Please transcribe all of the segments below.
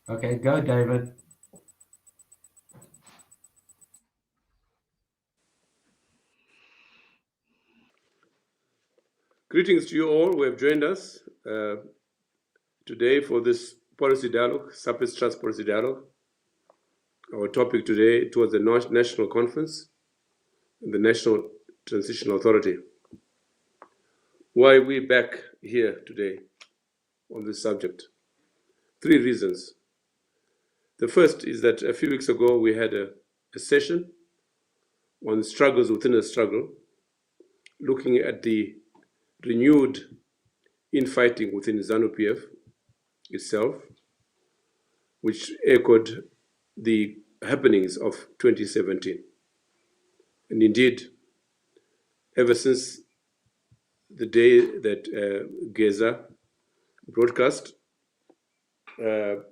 Okay, go, David. Greetings to you all who have joined us today for this policy dialogue, SAPES Trust Policy Dialogue. Our topic today was the National Conference and the National Transitional Authority. Why are we back here today on this subject? 3 reasons. The first is that a few weeks ago we had a session on struggles within a struggle, looking at the renewed infighting within ZANU-PF itself, which echoed the happenings of 2017. And indeed, ever since the day that Geza broadcast on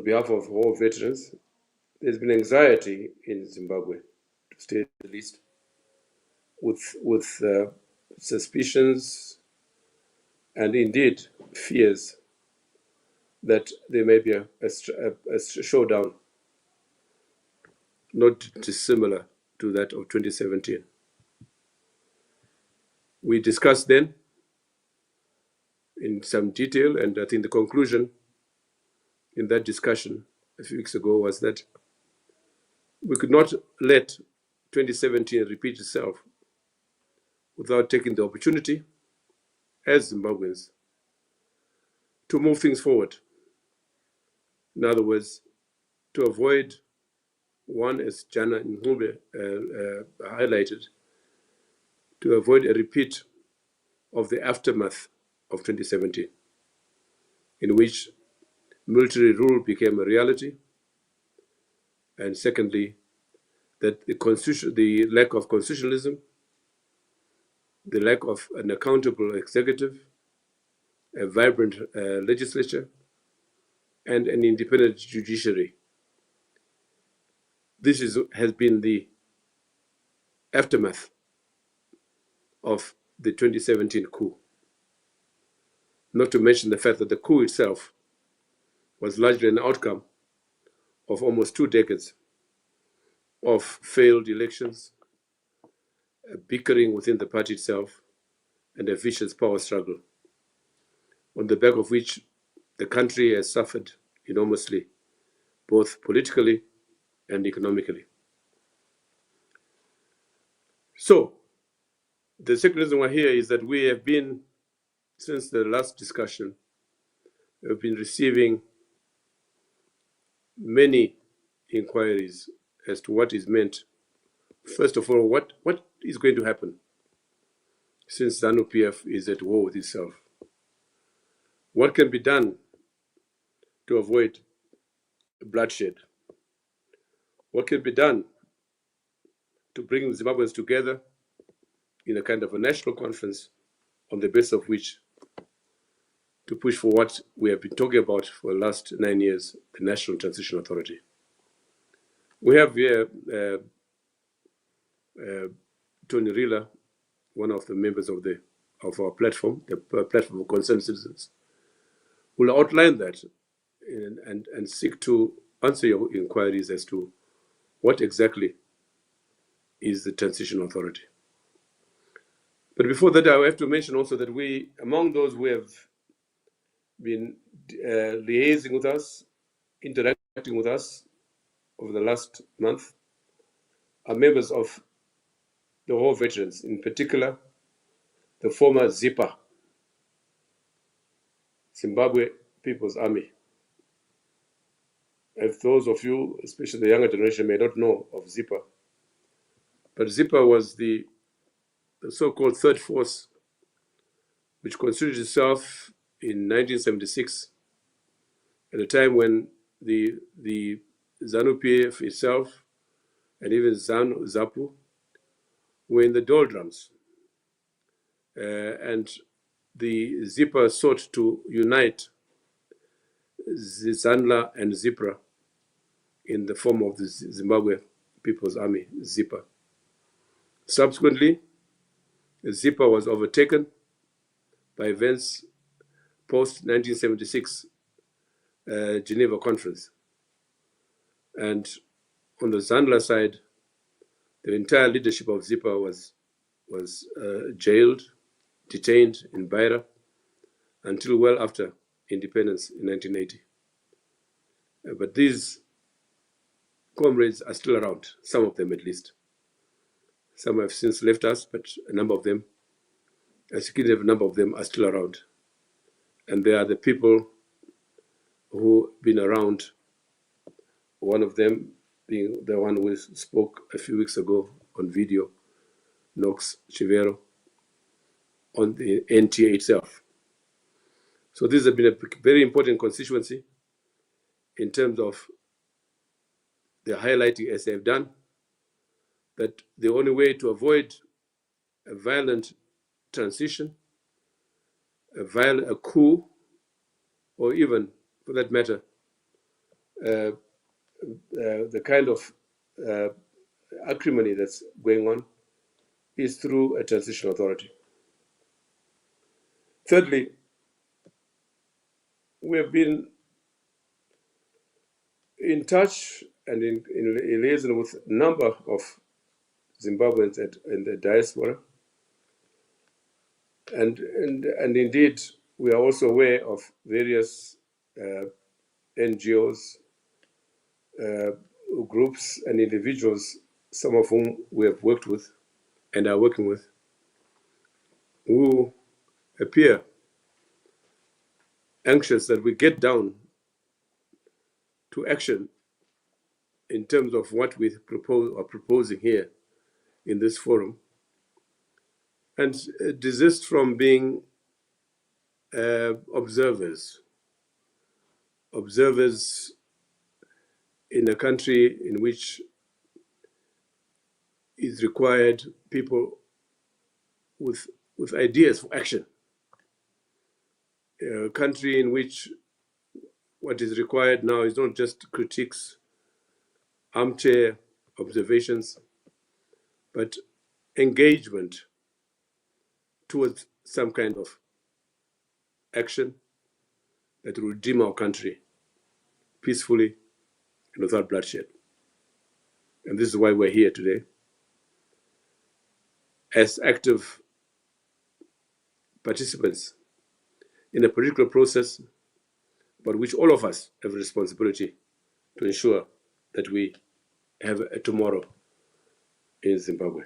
behalf of war veterans, there's been anxiety in Zimbabwe, to say the least, with suspicions and indeed fears that there may be a showdown not dissimilar to that of 2017. We discussed then in some detail, and I think the conclusion in that discussion a few weeks ago was that we could not let 2017 repeat itself without taking the opportunity as Zimbabweans to move things forward. In other words, to avoid one, as Jana Ncube highlighted, to avoid a repeat of the aftermath of 2017, in which military rule became a reality, and secondly, that the lack of constitutionalism, the lack of an accountable executive, a vibrant legislature, and an independent judiciary. This has been the aftermath of the 2017 coup. Not to mention the fact that the coup itself was largely an outcome of almost 2 decades of failed elections, a bickering within the party itself, and a vicious power struggle, on the back of which the country has suffered enormously, both politically and economically. So, the second reason we're here is that we have been, since the last discussion, we've been receiving many inquiries as to what is meant. First of all, what is going to happen since ZANU-PF is at war with itself? What can be done to avoid bloodshed? What can be done to bring Zimbabweans together in a kind of a national conference on the basis of which to push for what we have been talking about for the last 9 years, the National Transitional Authority? We have here Tony Rila, one of the members of our platform, the Platform of Concerned Citizens, will outline that and seek to answer your inquiries as to what exactly is the Transitional Authority. But before that, I have to mention also that we, among those who have been liaising with us, interacting with us over the last month, are members of the war veterans, in particular, the former ZIPA, Zimbabwe People's Army. If those of you, especially the younger generation, may not know of ZIPA, but ZIPA was the so-called Third Force, which constituted itself in 1976, at a time when the ZANU-PF itself and even ZAPU were in the doldrums. And the ZIPA sought to unite ZANLA and ZIPRA in the form of the Zimbabwe People's Army, ZIPA. Subsequently, ZIPA was overtaken by events post-1976 Geneva Conference. And on the Zandler side, the entire leadership of ZIPA was jailed, detained in Beira until well after independence in 1980. But these comrades are still around, some of them at least. Some have since left us, but a number of them, a significant number of them are still around. And they are the people who have been around, one of them being the one who spoke a few weeks ago on video, Knox Chivero, on the NTA itself. So this has been a very important constituency in terms of the highlighting, as they have done, that the only way to avoid a violent transition, a coup, or even, for that matter, the kind of acrimony that's going on is through a transitional authority. Thirdly, we have been in touch and in liaison with a number of Zimbabweans in the diaspora. And indeed, we are also aware of various NGOs, groups and individuals, some of whom we have worked with and are working with, who appear anxious that we get down to action in terms of what we are proposing here in this forum, and desist from being observers in a country in which is required people with ideas for action. A country in which what is required now is not just critiques, armchair observations, but engagement towards some kind of action that will redeem our country peacefully and without bloodshed. And this is why we're here today, as active participants in a political process, but which all of us have a responsibility to ensure that we have a tomorrow in Zimbabwe.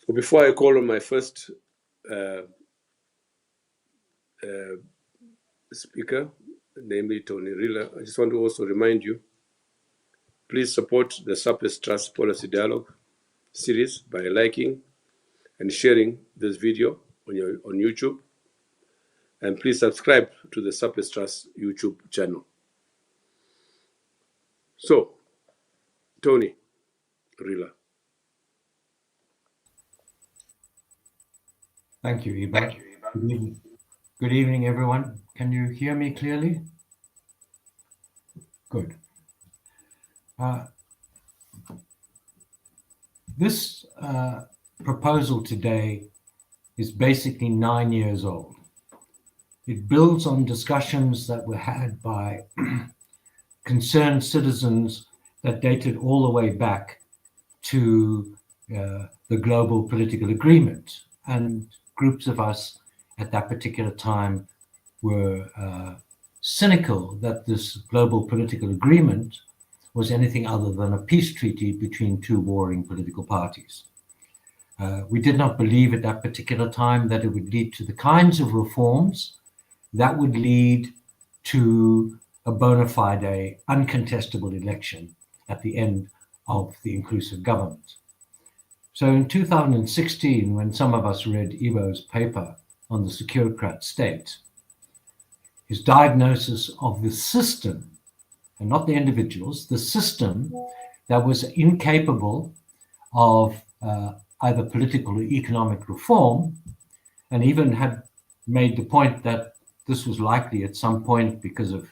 So before I call on my first speaker, namely Tony Rila, I just want to also remind you, please support the SAPES Policy Dialogue series by liking and sharing this video on YouTube. And please subscribe to the SAPES YouTube channel. So, Tony Rila. Thank you, Iba. Good evening, everyone. Can you hear me clearly? Good. This proposal today is basically 9 years old. It builds on discussions that were had by concerned citizens that dated all the way back to the global political agreement. And groups of us at that particular time were cynical that this global political agreement was anything other than a peace treaty between two warring political parties. We did not believe at that particular time that it would lead to the kinds of reforms that would lead to a bona fide, uncontestable election at the end of the inclusive government. So in 2016, when some of us read Ibo's paper on the securocrat state, his diagnosis of the system, and not the individuals, the system that was incapable of either political or economic reform, and even had made the point that this was likely at some point because of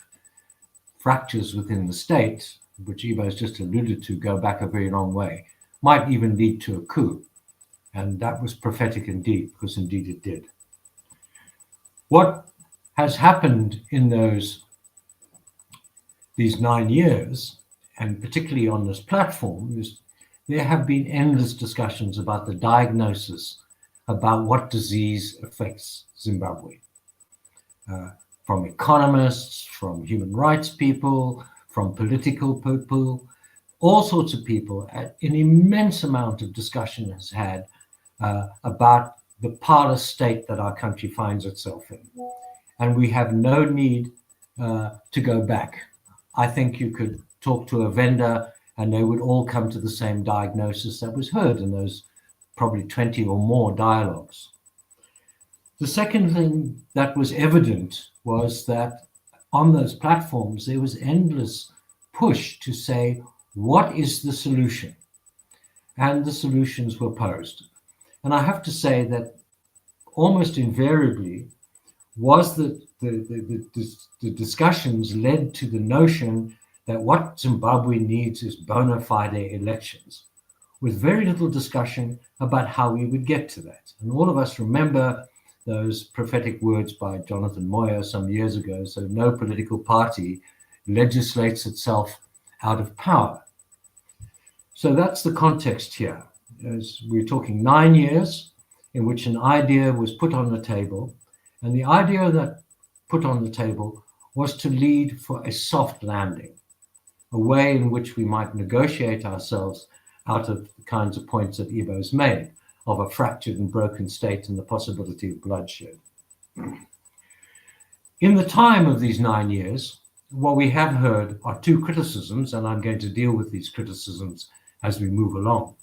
fractures within the state, which Ivo has just alluded to, go back a very long way, might even lead to a coup. And that was prophetic indeed, because indeed it did. What has happened in these 9 years, and particularly on this platform, is there have been endless discussions about the diagnosis about what disease affects Zimbabwe. From economists, from human rights people, from political people, all sorts of people. An immense amount of discussion has had about the parlous state that our country finds itself in. And we have no need to go back. I think you could talk to a vendor and they would all come to the same diagnosis that was heard in those probably 20 or more dialogues. The second thing that was evident was that on those platforms, there was endless push to say, what is the solution? And the solutions were posed. And I have to say that almost invariably was the discussions led to the notion that what Zimbabwe needs is bona fide elections, with very little discussion about how we would get to that. And all of us remember those prophetic words by Jonathan Moyer some years ago, so no political party legislates itself out of power. So that's the context here. As we're talking 9 years in which an idea was put on the table, and the idea that put on the table was to lead for a soft landing, a way in which we might negotiate ourselves out of the kinds of points that Ibo's made, of a fractured and broken state and the possibility of bloodshed. In the time of these 9 years, what we have heard are two criticisms, and I'm going to deal with these criticisms as we move along.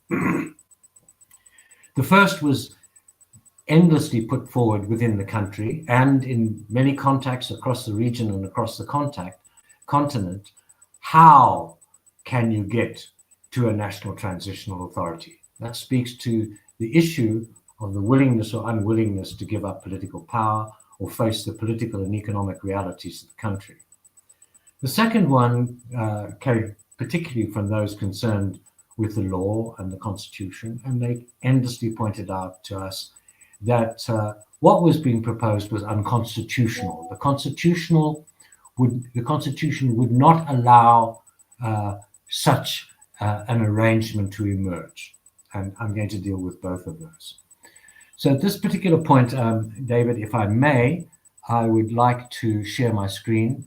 The first was endlessly put forward within the country and in many contacts across the region and across the continent. How can you get to a National Transitional Authority? That speaks to the issue of the willingness or unwillingness to give up political power or face the political and economic realities of the country. The second one came particularly from those concerned with the law and the constitution, and they endlessly pointed out to us that what was being proposed was unconstitutional. The constitution would not allow such an arrangement to emerge. And I'm going to deal with both of those. So at this particular point, David, if I may, I would like to share my screen.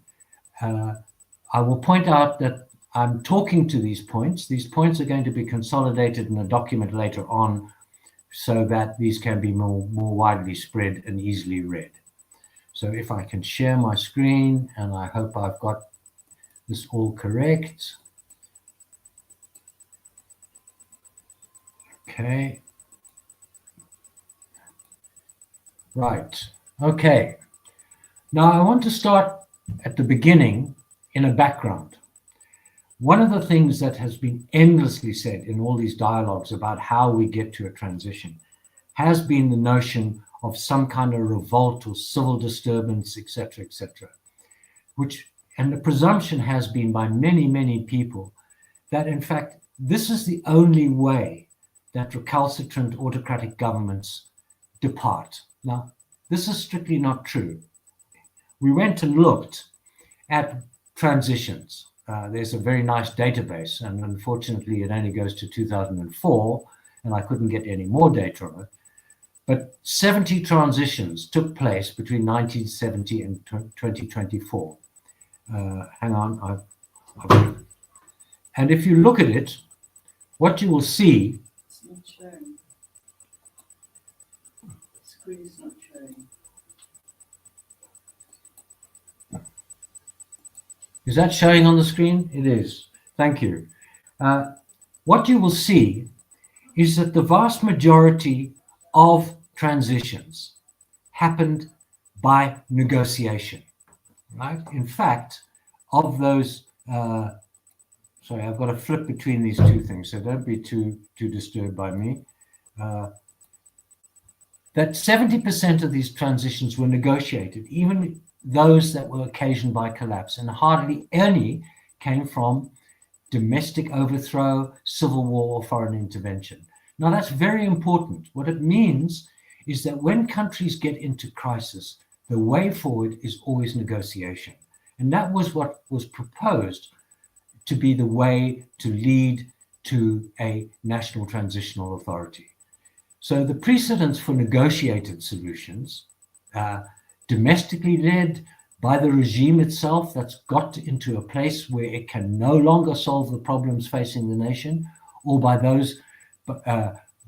I will point out that I'm talking to these points. These points are going to be consolidated in a document later on so that these can be more widely spread and easily read. So if I can share my screen, and I hope I've got this all correct. Okay. Right. Okay. Now I want to start at the beginning in a background. One of the things that has been endlessly said in all these dialogues about how we get to a transition has been the notion of some kind of revolt or civil disturbance, etc., and the presumption has been by many, many people that in fact this is the only way that recalcitrant autocratic governments depart. Now, this is strictly not true. We went and looked at transitions. There's a very nice database, and unfortunately it only goes to 2004, and I couldn't get any more data on it. But 70 transitions took place between 1970 and 2024. Hang on, and if you look at it, what you will see. It's not showing. The screen is not showing. Is that showing on the screen? It is. Thank you. What you will see is that the vast majority of transitions happened by negotiation, right? In fact, of those, sorry, I've got to flip between these two things, so don't be too disturbed by me. That 70% of these transitions were negotiated, even those that were occasioned by collapse, and hardly any came from domestic overthrow, civil war, or foreign intervention. Now, that's very important. What it means is that when countries get into crisis, the way forward is always negotiation. And that was what was proposed to be the way to lead to a National Transitional Authority. So the precedents for negotiated solutions, domestically led by the regime itself that's got into a place where it can no longer solve the problems facing the nation, or by those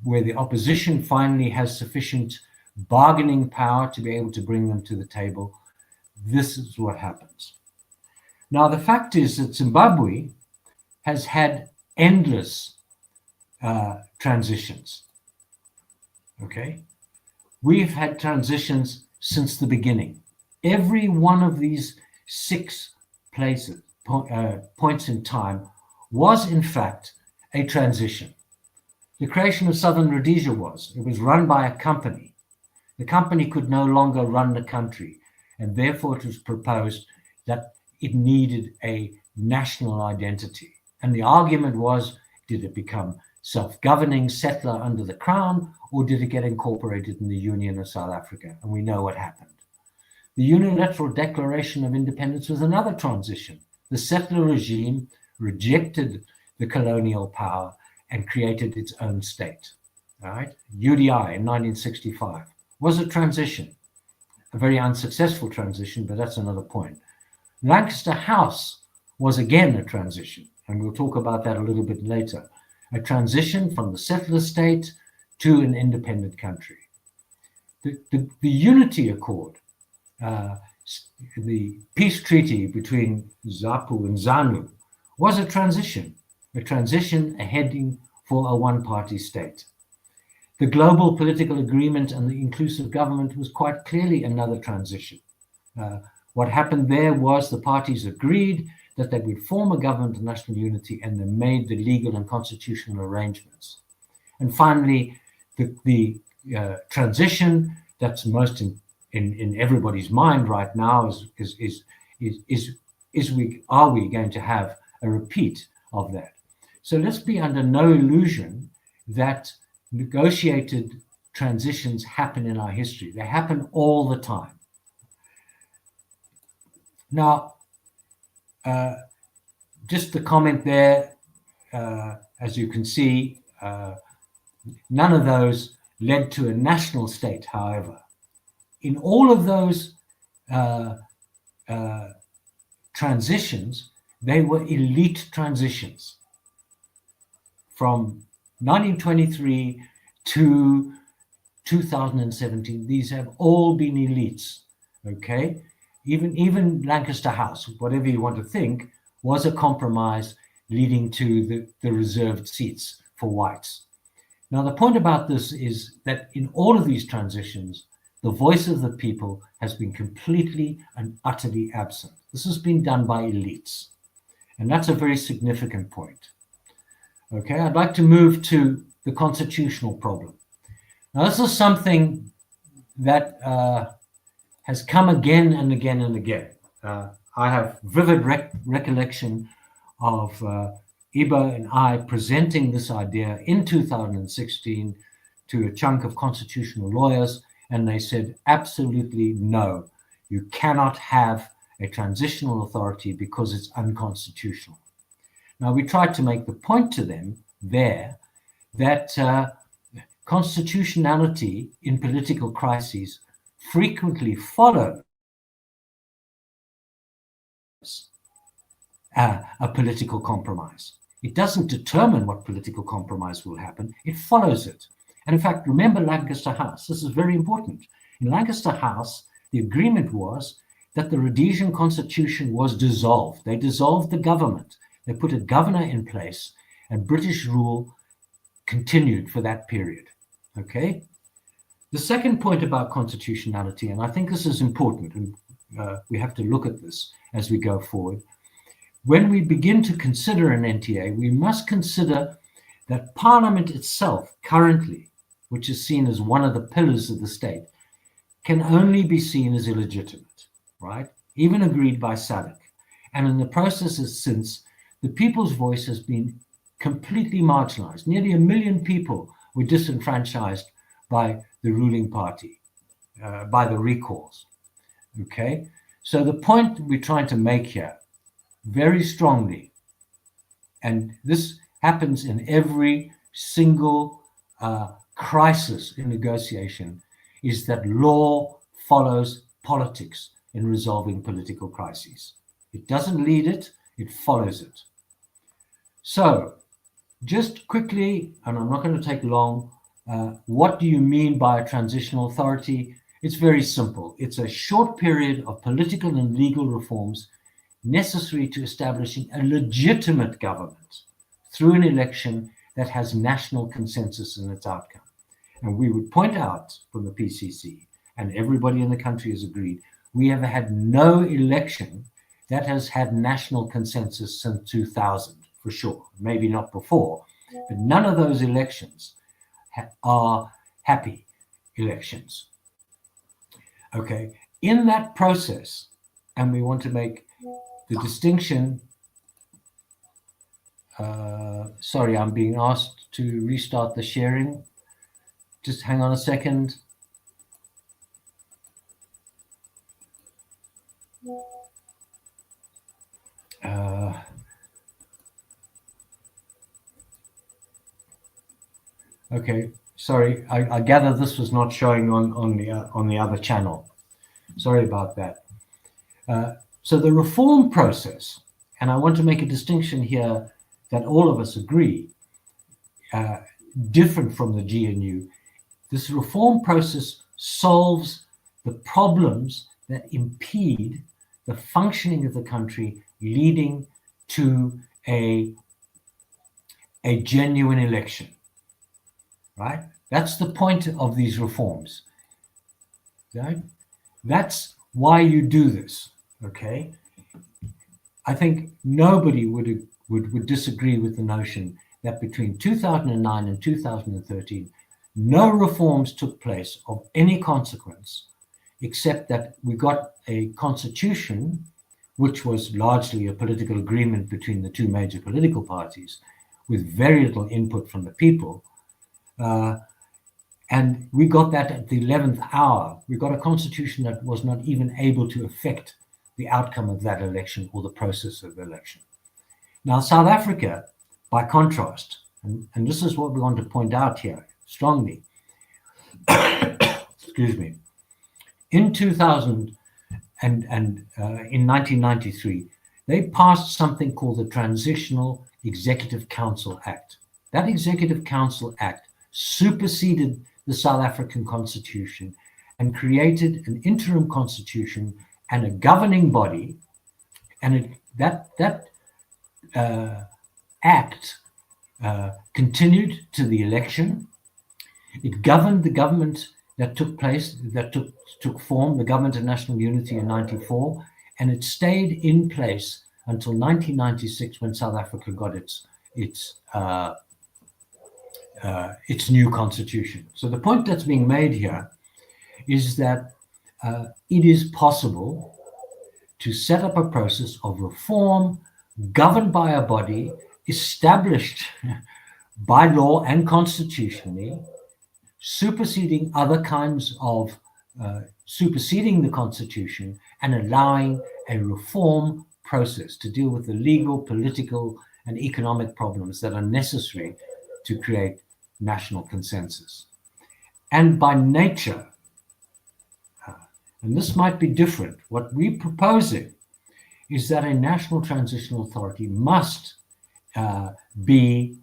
where the opposition finally has sufficient bargaining power to be able to bring them to the table. This is what happens. Now, the fact is that Zimbabwe has had endless transitions. Okay? We've had transitions since the beginning. Every one of these 6 places, points in time, was in fact a transition. The creation of Southern Rhodesia it was run by a company. The company could no longer run the country, and therefore it was proposed that it needed a national identity. And the argument was, did it become self-governing settler under the crown, or did it get incorporated in the Union of South Africa? And we know what happened. The unilateral declaration of independence was another transition. The settler regime rejected the colonial power and created its own state. All right? UDI in 1965 was a transition, a very unsuccessful transition, but that's another point. Lancaster House was again a transition, and we'll talk about that a little bit later. A transition from the settler state to an independent country. The Unity Accord, the peace treaty between ZAPU and ZANU, was a transition heading for a one-party state. The global political agreement and the inclusive government was quite clearly another transition. What happened there was the parties agreed that they would form a government of national unity, and they made the legal and constitutional arrangements. And finally, the transition that's most in everybody's mind right now are we going to have a repeat of that? So let's be under no illusion that negotiated transitions happen in our history. They happen all the time. Now, just the comment there, as you can see, none of those led to a national state, however. In all of those transitions, they were elite transitions. From 1923 to 2017, these have all been elites, okay? Even Lancaster House, whatever you want to think, was a compromise leading to the reserved seats for whites. Now, the point about this is that in all of these transitions, the voice of the people has been completely and utterly absent. This has been done by elites. And that's a very significant point. Okay, I'd like to move to the constitutional problem. Now, this is something that has come again and again and again. I have vivid recollection of Ibo and I presenting this idea in 2016 to a chunk of constitutional lawyers, and they said, absolutely no, you cannot have a transitional authority because it's unconstitutional. Now, we tried to make the point to them there that constitutionality in political crises frequently follows a political compromise. It doesn't determine what political compromise will happen, it follows it. And in fact, remember Lancaster House. This is very important. In Lancaster House, the agreement was that the Rhodesian constitution was dissolved. They dissolved the government. They put a governor in place, and British rule continued for that period. Okay? The second point about constitutionality, and I think this is important, and we have to look at this as we go forward. When we begin to consider an NTA, we must consider that Parliament itself currently, which is seen as one of the pillars of the state, can only be seen as illegitimate, right? Even agreed by SABBATH. And in the processes since, the people's voice has been completely marginalized. Nearly 1 million people were disenfranchised by the ruling party, by the recalls. Okay, so the point we're trying to make here very strongly, and this happens in every single crisis in negotiation, is that law follows politics in resolving political crises. It doesn't lead it, it follows it. So just quickly, and I'm not going to take long, what do you mean by a transitional authority? It's very simple. It's a short period of political and legal reforms necessary to establishing a legitimate government through an election that has national consensus in its outcome. And we would point out from the PCC, and everybody in the country has agreed, we have had no election that has had national consensus since 2000, for sure. Maybe not before, but none of those elections are happy elections. Okay, in that process, and we want to make the distinction, sorry, I'm being asked to restart the sharing. Just hang on a second. Okay, sorry, I gather this was not showing on the other channel. Sorry about that. So the reform process, and I want to make a distinction here that all of us agree, different from the GNU. This reform process solves the problems that impede the functioning of the country, leading to a genuine election, right? That's the point of these reforms, right? That's why you do this, okay? I think nobody would disagree with the notion that between 2009 and 2013, no reforms took place of any consequence, except that we got a constitution, which was largely a political agreement between the two major political parties, with very little input from the people. And we got that at the 11th hour. We got a constitution that was not even able to affect the outcome of that election or the process of the election. Now, South Africa, by contrast, and this is what we want to point out here strongly, excuse me, in 2000 and in 1993, they passed something called the Transitional Executive Council Act. That Executive Council Act superseded the South African Constitution and created an interim constitution and a governing body, and that act continued to the election. It governed the government that took place, that took form, the Government of National Unity in 94, and it stayed in place until 1996 when South Africa got its new constitution. So the point that's being made here is that it is possible to set up a process of reform governed by a body established by law and constitutionally, superseding other kinds of superseding the constitution and allowing a reform process to deal with the legal, political, and economic problems that are necessary to create national consensus. And by nature, and this might be different, what we're proposing is that a National Transitional Authority must be,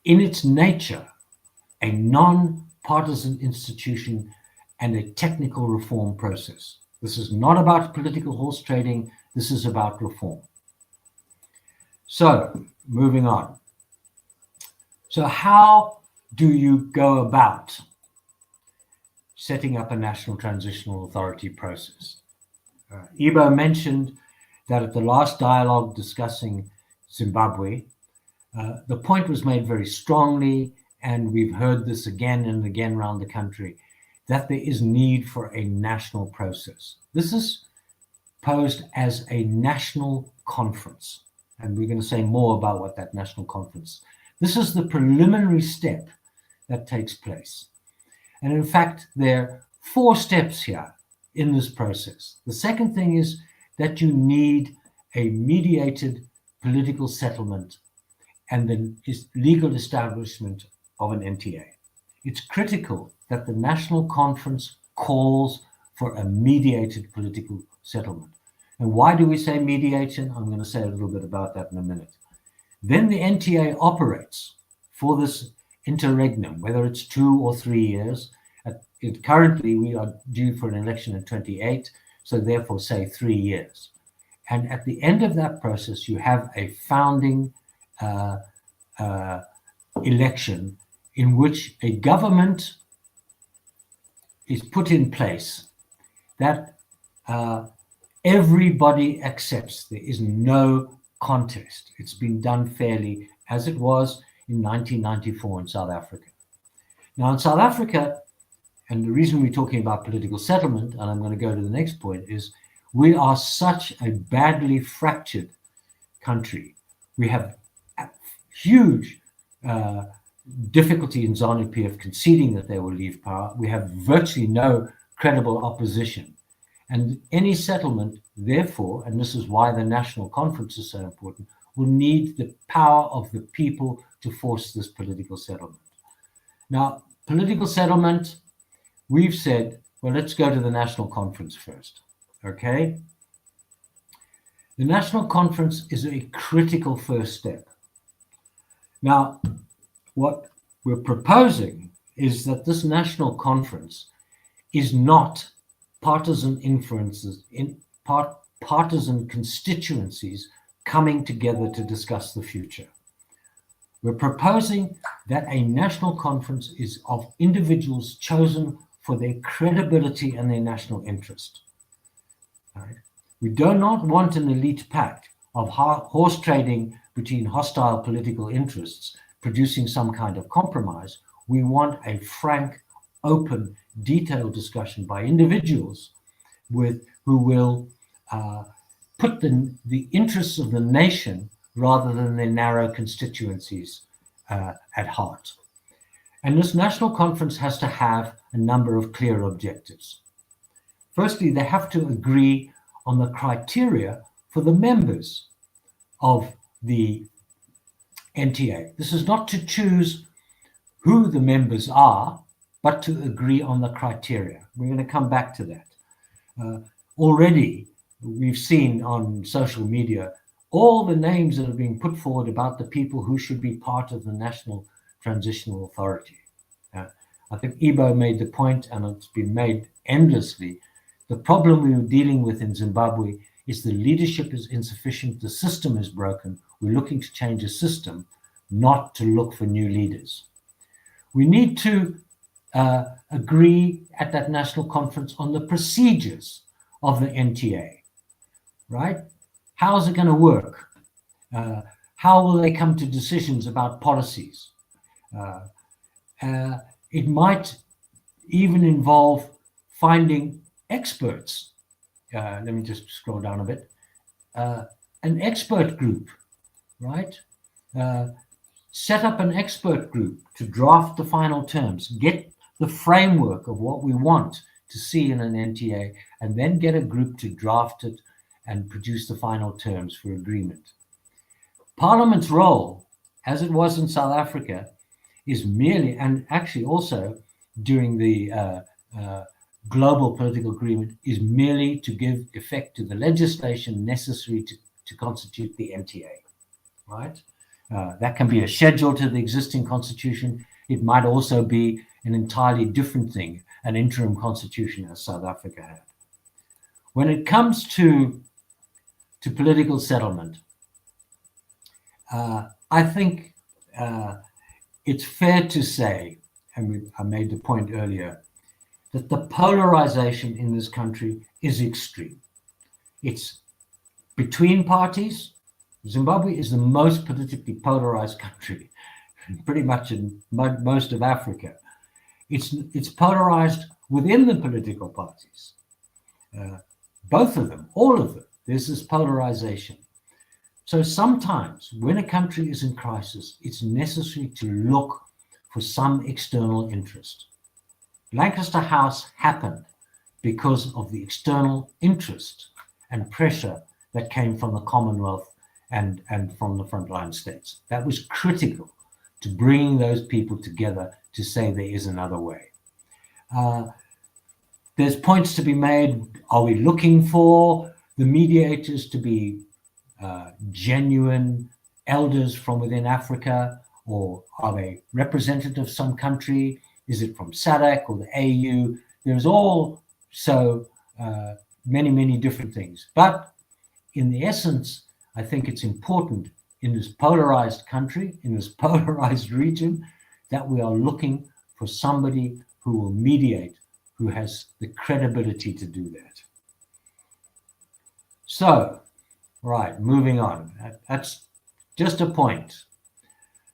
in its nature, a non-partisan institution and a technical reform process. This is not about political horse trading. This is about reform. So, moving on. So how do you go about setting up a National Transitional Authority process? Ibo mentioned that at the last dialogue discussing Zimbabwe, the point was made very strongly, and we've heard this again and again around the country, that there is need for a national process. This is posed as a national conference, and we're going to say more about what that national conference. This is the preliminary step that takes place. And in fact, there are 4 steps here in this process. The second thing is that you need a mediated political settlement and the legal establishment of an NTA. It's critical that the National Conference calls for a mediated political settlement. And why do we say mediation? I'm going to say a little bit about that in a minute. Then the NTA operates for this interregnum, whether it's 2 or 3 years. Currently, we are due for an election in 28, so therefore say 3 years. And at the end of that process, you have a founding election in which a government is put in place that everybody accepts. There is no contest. It's been done fairly, as it was in 1994 in South Africa. Now, in South Africa, and the reason we're talking about political settlement, and I'm going to go to the next point, is we are such a badly fractured country. We have huge difficulty in ZANU-PF conceding that they will leave power. We have virtually no credible opposition. And any settlement, therefore, and this is why the National Conference is so important, will need the power of the people to force this political settlement. Now, political settlement, we've said, well, let's go to the National Conference first, okay? The National Conference is a critical first step. Now, what we're proposing is that this National Conference is not partisan influences, partisan constituencies coming together to discuss the future. We're proposing that a national conference is of individuals chosen for their credibility and their national interest. Right? We do not want an elite pact of horse trading between hostile political interests producing some kind of compromise. We want a frank, open, detailed discussion by individuals who will put the interests of the nation rather than their narrow constituencies at heart. And this national conference has to have a number of clear objectives. Firstly, they have to agree on the criteria for the members of the NTA. This is not to choose who the members are, but to agree on the criteria. We're going to come back to that. Already, we've seen on social media all the names that are being put forward about the people who should be part of the National Transitional Authority. I think Ibo made the point, and it's been made endlessly. The problem we are dealing with in Zimbabwe is the leadership is insufficient, the system is broken. We're looking to change a system, not to look for new leaders. We need to agree at that national conference on the procedures of the NTA, right? How's it going to work? How will they come to decisions about policies? It might even involve finding experts. Let me just scroll down a bit. An expert group, right? Set up an expert group to draft the final terms, get the framework of what we want to see in an NTA, and then get a group to draft it and produce the final terms for agreement. Parliament's role, as it was in South Africa, is merely, and actually also during the global political agreement, is merely to give effect to the legislation necessary to constitute the NTA, right? That can be a schedule to the existing constitution. It might also be an entirely different thing, an interim constitution as South Africa had. When it comes to political settlement, I think it's fair to say, and I made the point earlier, that the polarization in this country is extreme. It's between parties. Zimbabwe is the most politically polarized country, pretty much in most of Africa. It's polarized within the political parties. Both of them, all of them, there's this polarization. So sometimes when a country is in crisis, it's necessary to look for some external interest. Lancaster House happened because of the external interest and pressure that came from the Commonwealth and from the frontline states. That was critical to bringing those people together to say there is another way. There's points to be made. Are we looking for the mediators to be genuine elders from within Africa, or are they representative of some country? Is it from SADC or the AU? There's also many different things. But in the essence, I think it's important in this polarized country, in this polarized region, that we are looking for somebody who will mediate, who has the credibility to do that. So, right, moving on. That's just a point.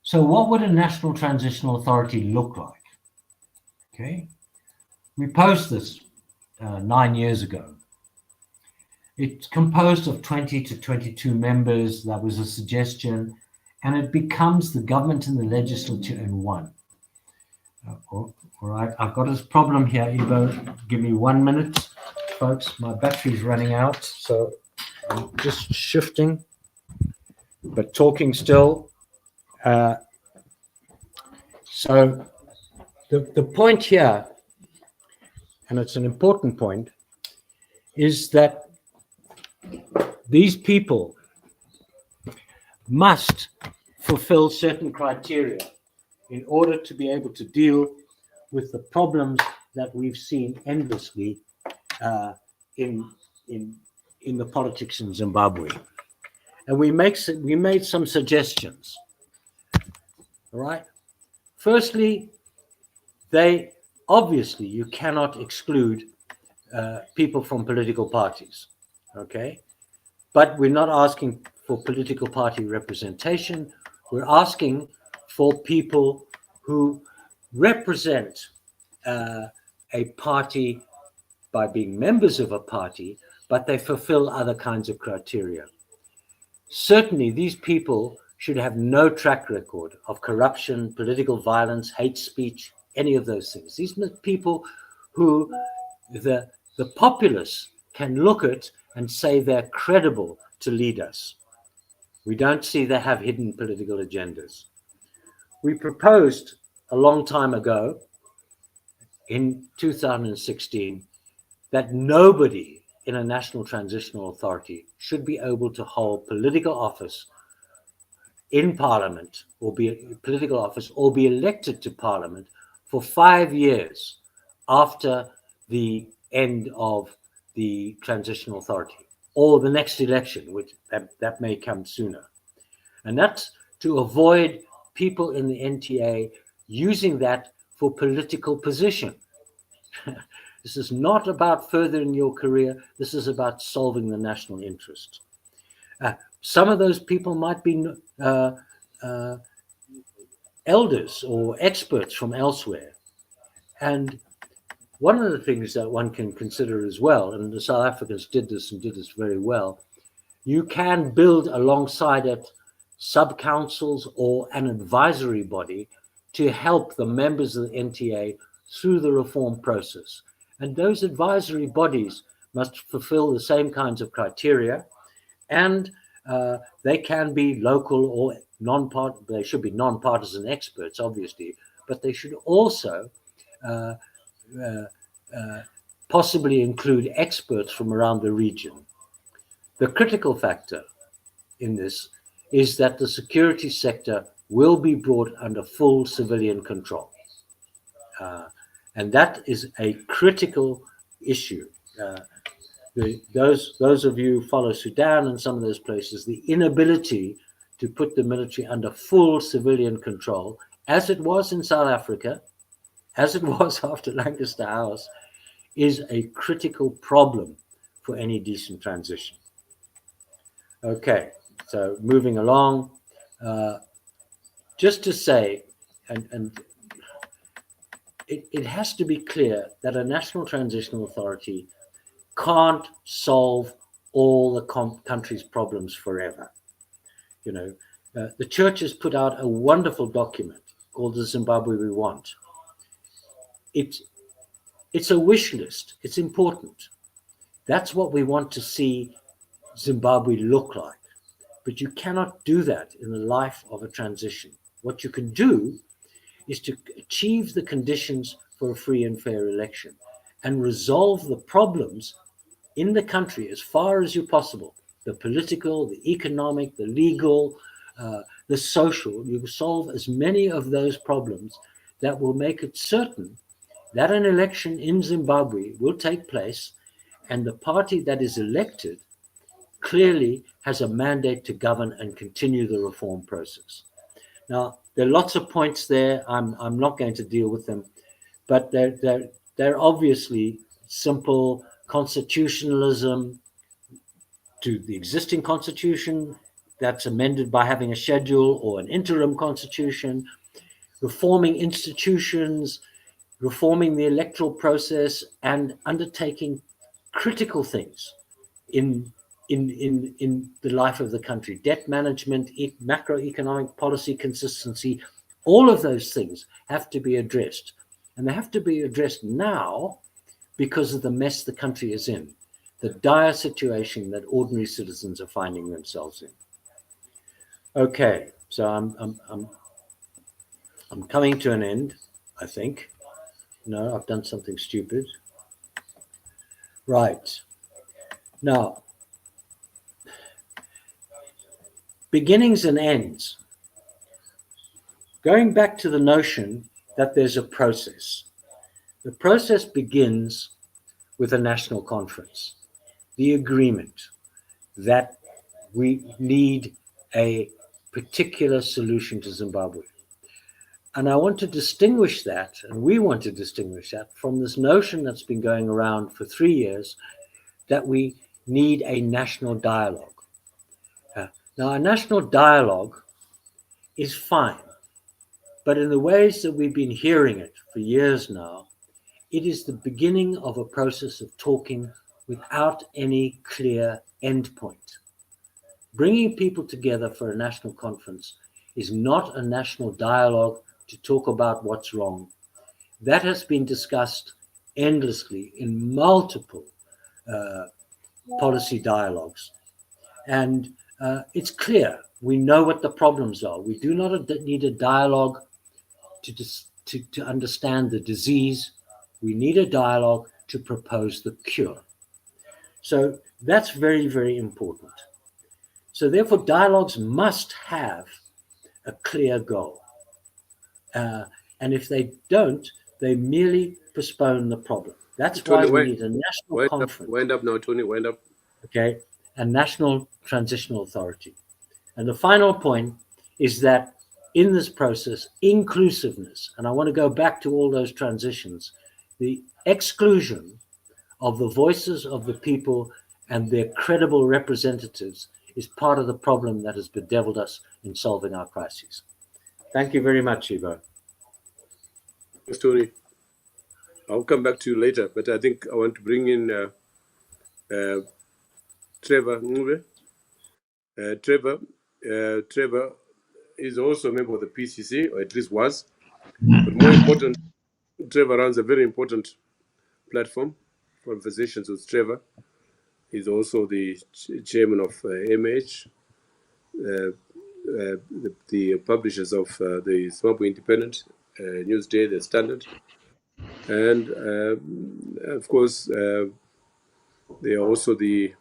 So what would a National Transitional Authority look like? Okay, we posed this 9 years ago. It's composed of 20 to 22 members. That was a suggestion, and it becomes the government and the legislature in one. All right, I've got a problem here, Ivo. Give me 1 minute, folks. My battery's running out, so I'm just shifting, but talking still. So the point here, and it's an important point, is that these people must fulfill certain criteria in order to be able to deal with the problems that we've seen endlessly in the politics in Zimbabwe. And we made some suggestions. All right. Firstly, obviously you cannot exclude people from political parties. Okay, but we're not asking for political party representation. We're asking for people who represent a party by being members of a party, but they fulfill other kinds of criteria. Certainly, these people should have no track record of corruption, political violence, hate speech, any of those things. These are people who the populace can look at and say they're credible to lead us. We don't see they have hidden political agendas. We proposed a long time ago, in 2016, that nobody in a National Transitional Authority should be able to hold political office in Parliament, or be elected to Parliament for 5 years after the end of the Transitional Authority, or the next election, which that may come sooner. And that's to avoid people in the NTA using that for political position. This is not about furthering your career. This is about solving the national interest. Some of those people might be elders or experts from elsewhere. And one of the things that one can consider as well, and the South Africans did this very well, you can build alongside it sub-councils or an advisory body to help the members of the NTA through the reform process. And those advisory bodies must fulfill the same kinds of criteria, and they can be local or they should be non-partisan experts, obviously, but they should also possibly include experts from around the region. The critical factor in this is that the security sector will be brought under full civilian control. And that is a critical issue. Those of you who follow Sudan and some of those places, the inability to put the military under full civilian control, as it was in South Africa, as it was after Lancaster House, is a critical problem for any decent transition. Okay, so moving along, just to say, and it has to be clear that a National Transitional Authority can't solve all the country's problems forever. You know, the church has put out a wonderful document called the Zimbabwe we want. It's a wish list. It's important. That's what we want to see Zimbabwe look like. But you cannot do that in the life of a transition. What you can do is to achieve the conditions for a free and fair election and resolve the problems in the country as far as you possible, the political, the economic, the legal, the social. You solve as many of those problems that will make it certain that an election in Zimbabwe will take place, and the party that is elected clearly has a mandate to govern and continue the reform process. Now, there are lots of points there. I'm not going to deal with them, but they're obviously simple: constitutionalism to the existing constitution that's amended by having a schedule or an interim constitution, reforming institutions, reforming the electoral process, and undertaking critical things in the life of the country: debt management, macroeconomic policy consistency. All of those things have to be addressed, and they have to be addressed now because of the mess the country is in, the dire situation that ordinary citizens are finding themselves in. Okay, so I'm coming to an end, I think. No, I've done something stupid. Right. Now, beginnings and ends. Going back to the notion that there's a process. The process begins with a national conference, the agreement that we need a particular solution to Zimbabwe. And I want to distinguish that, and we want to distinguish that from this notion that's been going around for 3 years, that we need a national dialogue. Now, a national dialogue is fine, but in the ways that we've been hearing it for years now, it is the beginning of a process of talking without any clear endpoint. Bringing people together for a national conference is not a national dialogue to talk about what's wrong. That has been discussed endlessly in multiple policy dialogues. And it's clear, we know what the problems are. We do not need a dialogue to understand the disease. We need a dialogue to propose the cure. So that's very, very important. So therefore, dialogues must have a clear goal. And if they don't, they merely postpone the problem. That's Tony, why we need a national conference. Wind up now, Tony, wind up. Okay, a National Transitional Authority. And the final point is that in this process, inclusiveness, and I want to go back to all those transitions, the exclusion of the voices of the people and their credible representatives is part of the problem that has bedeviled us in solving our crises. Thank you very much, Ivo. Thanks, Tony. I'll come back to you later, but I think I want to bring in Trevor Ncube. Trevor is also a member of the PCC, or at least was. But more important, Trevor runs a very important platform, Conversations with Trevor. He's also the chairman of MH, the publishers of the Zimbabwe Independent, Newsday, The Standard. And of course, they are also the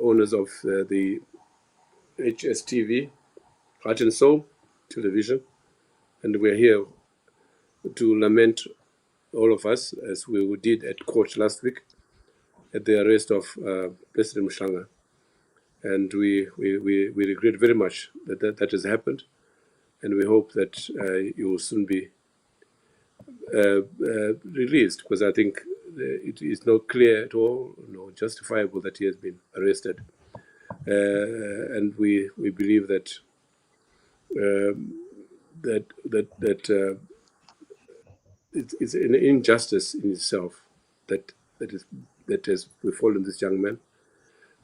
owners of the HSTV, Heart and Soul Television. And we're here to lament, all of us, as we did at court last week, at the arrest of President Mhlanga. And we regret very much that has happened. And we hope that you will soon be released, because I think it is not clear at all, no justifiable that he has been arrested. And we believe that it's an injustice in itself that has befallen this young man.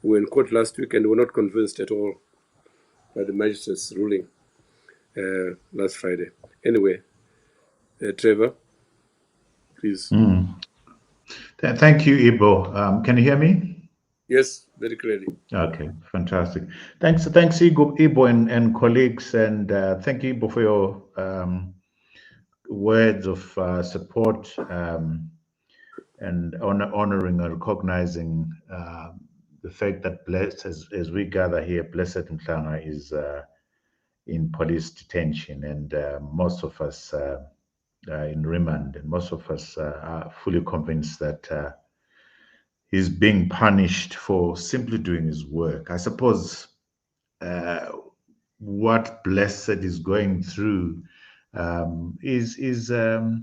We were in court last week and were not convinced at all by the magistrate's ruling. last Friday. Anyway, Trevor, please. Thank you, Ibo. Can you hear me? Yes, very clearly. Okay, fantastic. Thanks, Ibo and colleagues, and thank you, Ibo, for your words of support and honoring and recognizing the fact that blessed, as we gather here, Blessed Mhlanga is in police detention, and most of us in remand, and most of us are fully convinced that he's being punished for simply doing his work. I suppose what Blessed is going through is a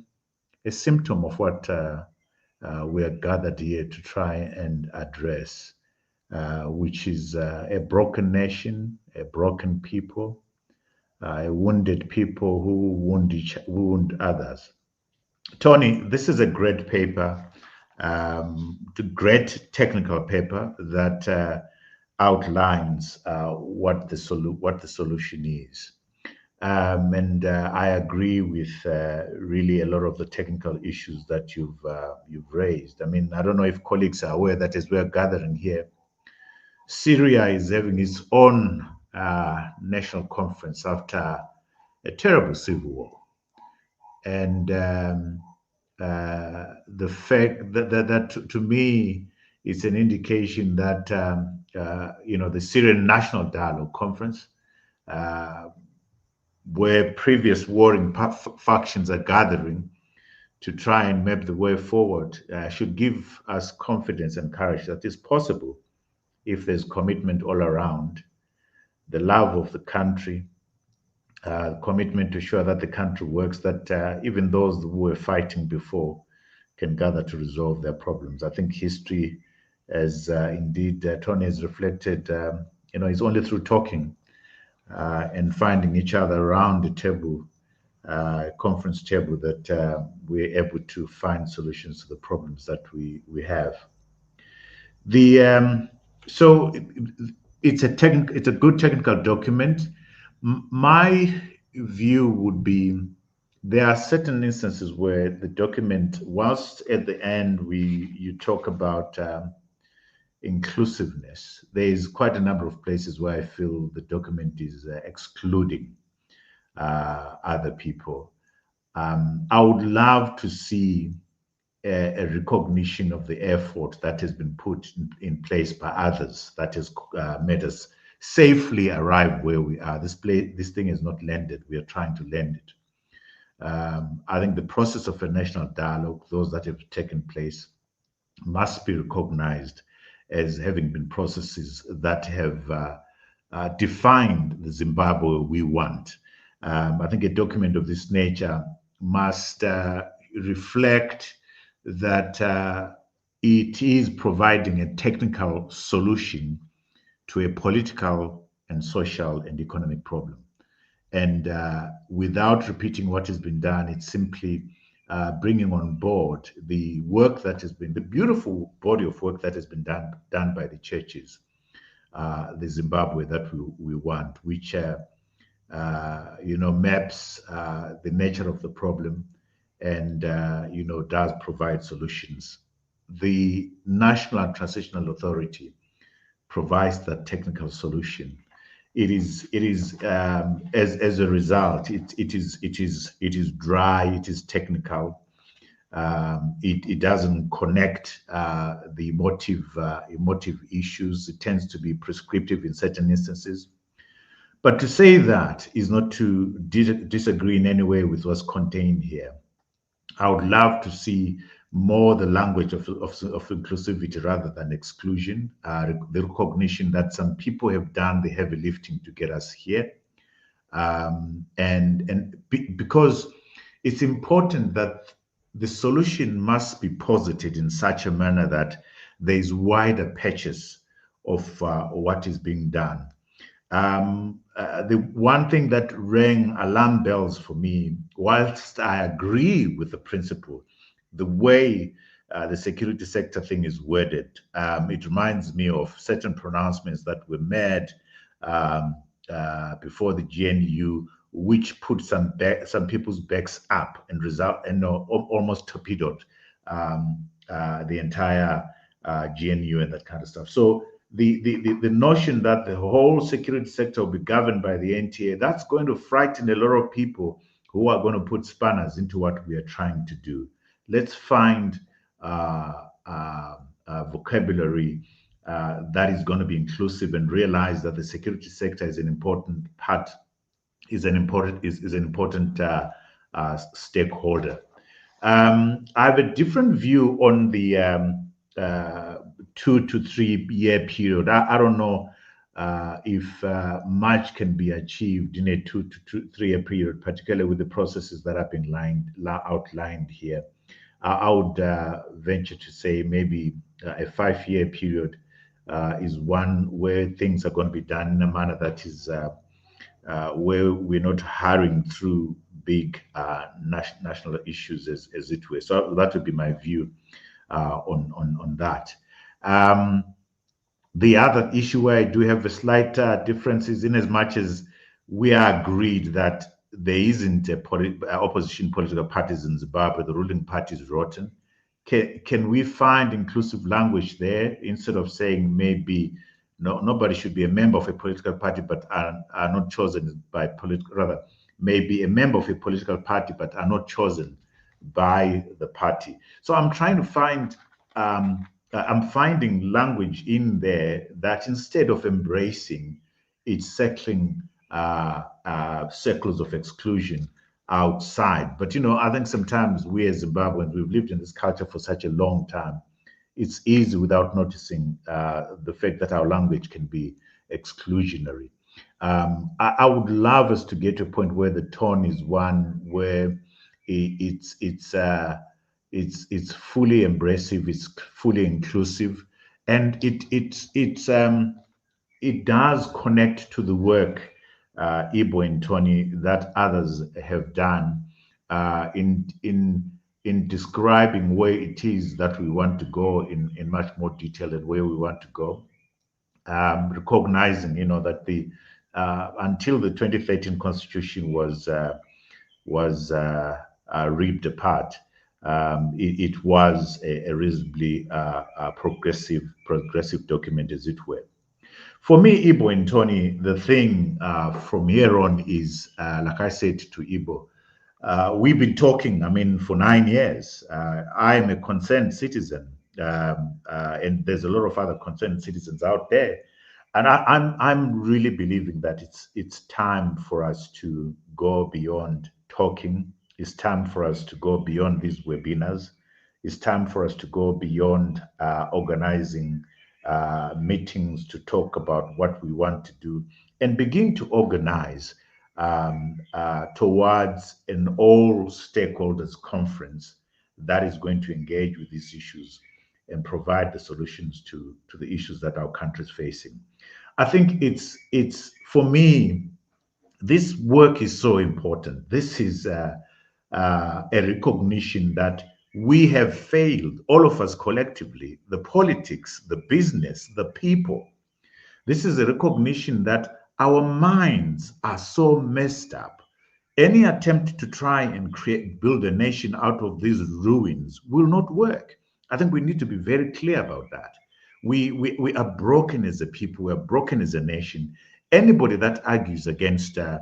symptom of what we are gathered here to try and address, which is a broken nation, a broken people, a wounded people who wound others. Tony, this is a great paper, the great technical paper that outlines what the solution is. And I agree with really a lot of the technical issues that you've raised. I mean, I don't know if colleagues are aware that as we're gathering here, Syria is having its own national conference after a terrible civil war, and the fact that to me it's an indication that the Syrian National Dialogue Conference, where previous warring factions are gathering to try and map the way forward, should give us confidence and courage that it's possible if there's commitment all around, the love of the country, commitment to ensure that the country works, that even those who were fighting before can gather to resolve their problems. I think history, as indeed Tony has reflected, is only through talking and finding each other around the table, conference table, that we're able to find solutions to the problems that we have. So it's a good technical document. My view would be there are certain instances where the document, whilst at the end you talk about inclusiveness, there is quite a number of places where I feel the document is excluding other people. I would love to see a recognition of the effort that has been put in place by others that has made us safely arrive where we are. This thing is not landed. We are trying to land it. I think the process of a national dialogue, those that have taken place, must be recognized as having been processes that have defined the Zimbabwe we want. I think a document of this nature must reflect that it is providing a technical solution to a political and social and economic problem. And without repeating what has been done, it's simply bringing on board the work that has been, the beautiful body of work that has been done by the churches, the Zimbabwe that we want, which maps the nature of the problem and does provide solutions. The National Transitional Authority provides that technical solution. It is as a result, it is dry, it is technical. It doesn't connect the emotive issues. It tends to be prescriptive in certain instances. But to say that is not to disagree in any way with what's contained here. I would love to see more the language of inclusivity rather than exclusion, the recognition that some people have done the heavy lifting to get us here. Because it's important that the solution must be posited in such a manner that there's wider patches of what is being done. The one thing that rang alarm bells for me, whilst I agree with the principle, the way the security sector thing is worded, it reminds me of certain pronouncements that were made before the GNU which put some people's backs up and almost torpedoed the entire GNU and that kind of stuff. So the notion that the whole security sector will be governed by the NTA, that's going to frighten a lot of people who are going to put spanners into what we are trying to do. Let's find vocabulary that is going to be inclusive, and realize that the security sector is an important part, is an important stakeholder. I have a different view on the 2 to 3 year period. I don't know if much can be achieved in a 2 to 3 year period, particularly with the processes that have been outlined here. I would venture to say maybe a 5-year period is one where things are going to be done in a manner that is where we're not hurrying through big national issues, as it were. So that would be my view on that. The other issue where I do have a slight difference is in as much as we are agreed that there isn't opposition political parties in Zimbabwe, the ruling party is rotten. Can we find inclusive language there, instead of saying maybe nobody should be a member of a political party but are not chosen by rather maybe a member of a political party but are not chosen by the party. So I'm trying to find I'm finding language in there that, instead of embracing, it's circling circles of exclusion outside. But I think sometimes we as Zimbabweans, we've lived in this culture for such a long time, it's easy without noticing the fact that our language can be exclusionary. I would love us to get to a point where the tone is one where it's fully embracive, it's fully inclusive, and it does connect to the work, Ibo and Tony, that others have done in describing where it is that we want to go in much more detail, and where we want to go, recognizing that the until the 2013 constitution was ripped apart, it was a reasonably progressive document, as it were. For me, Ibo and Tony, the thing from here on is, like I said to Ibo, we've been talking, for 9 years. I'm a concerned citizen, and there's a lot of other concerned citizens out there. And I'm really believing that it's time for us to go beyond talking. It's time for us to go beyond these webinars. It's time for us to go beyond organizing meetings to talk about what we want to do, and begin to organize towards an all stakeholders conference that is going to engage with these issues and provide the solutions to the issues that our country is facing. I think it's for me, this work is so important. This is a recognition that we have failed, all of us collectively, the politics, the business, the people. This is a recognition that our minds are so messed up. Any attempt to try and build a nation out of these ruins will not work. I think we need to be very clear about that. We are broken as a people. We are broken as a nation. Anybody that argues against the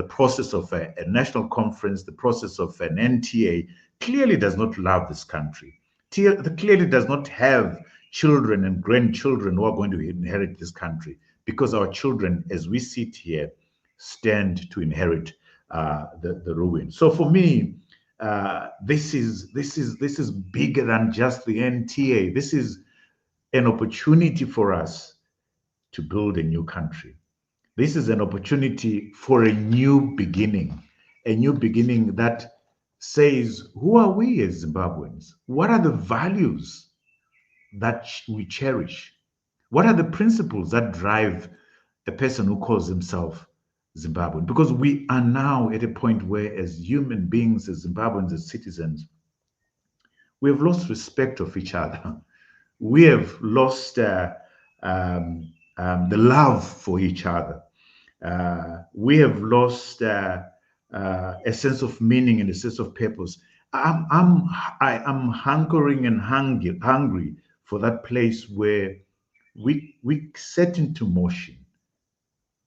process of a national conference, the process of an NTA, clearly does not love this country. Clearly does not have children and grandchildren who are going to inherit this country, because our children, as we sit here, stand to inherit the ruin. So for me, this is bigger than just the NTA. This is an opportunity for us to build a new country. This is an opportunity for a new beginning that says, who are we as Zimbabweans? What are the values that we cherish? What are the principles that drive a person who calls himself Zimbabwean? Because we are now at a point where, as human beings, as Zimbabweans, as citizens, we have lost respect of each other. We have lost the love for each other. We have lost a sense of meaning and a sense of purpose. I'm hankering and hungry for that place where we set into motion,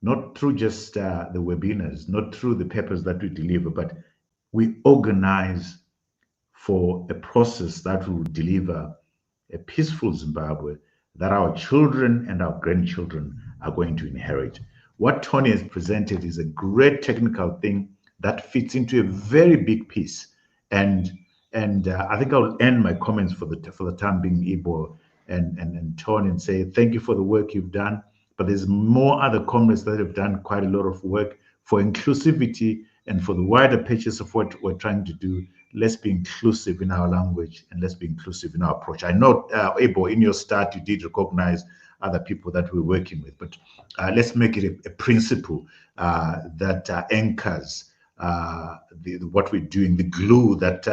not through just the webinars, not through the papers that we deliver, but we organize for a process that will deliver a peaceful Zimbabwe that our children and our grandchildren are going to inherit. What Tony has presented is a great technical thing that fits into a very big piece. And I think I'll end my comments for the time being, Ibo and Tony, and say thank you for the work you've done. But there's more other comrades that have done quite a lot of work for inclusivity and for the wider pictures of what we're trying to do. Let's be inclusive in our language and let's be inclusive in our approach. I know, Ebo, in your start, you did recognize other people that we're working with, but let's make it a principle that anchors what we're doing, the glue that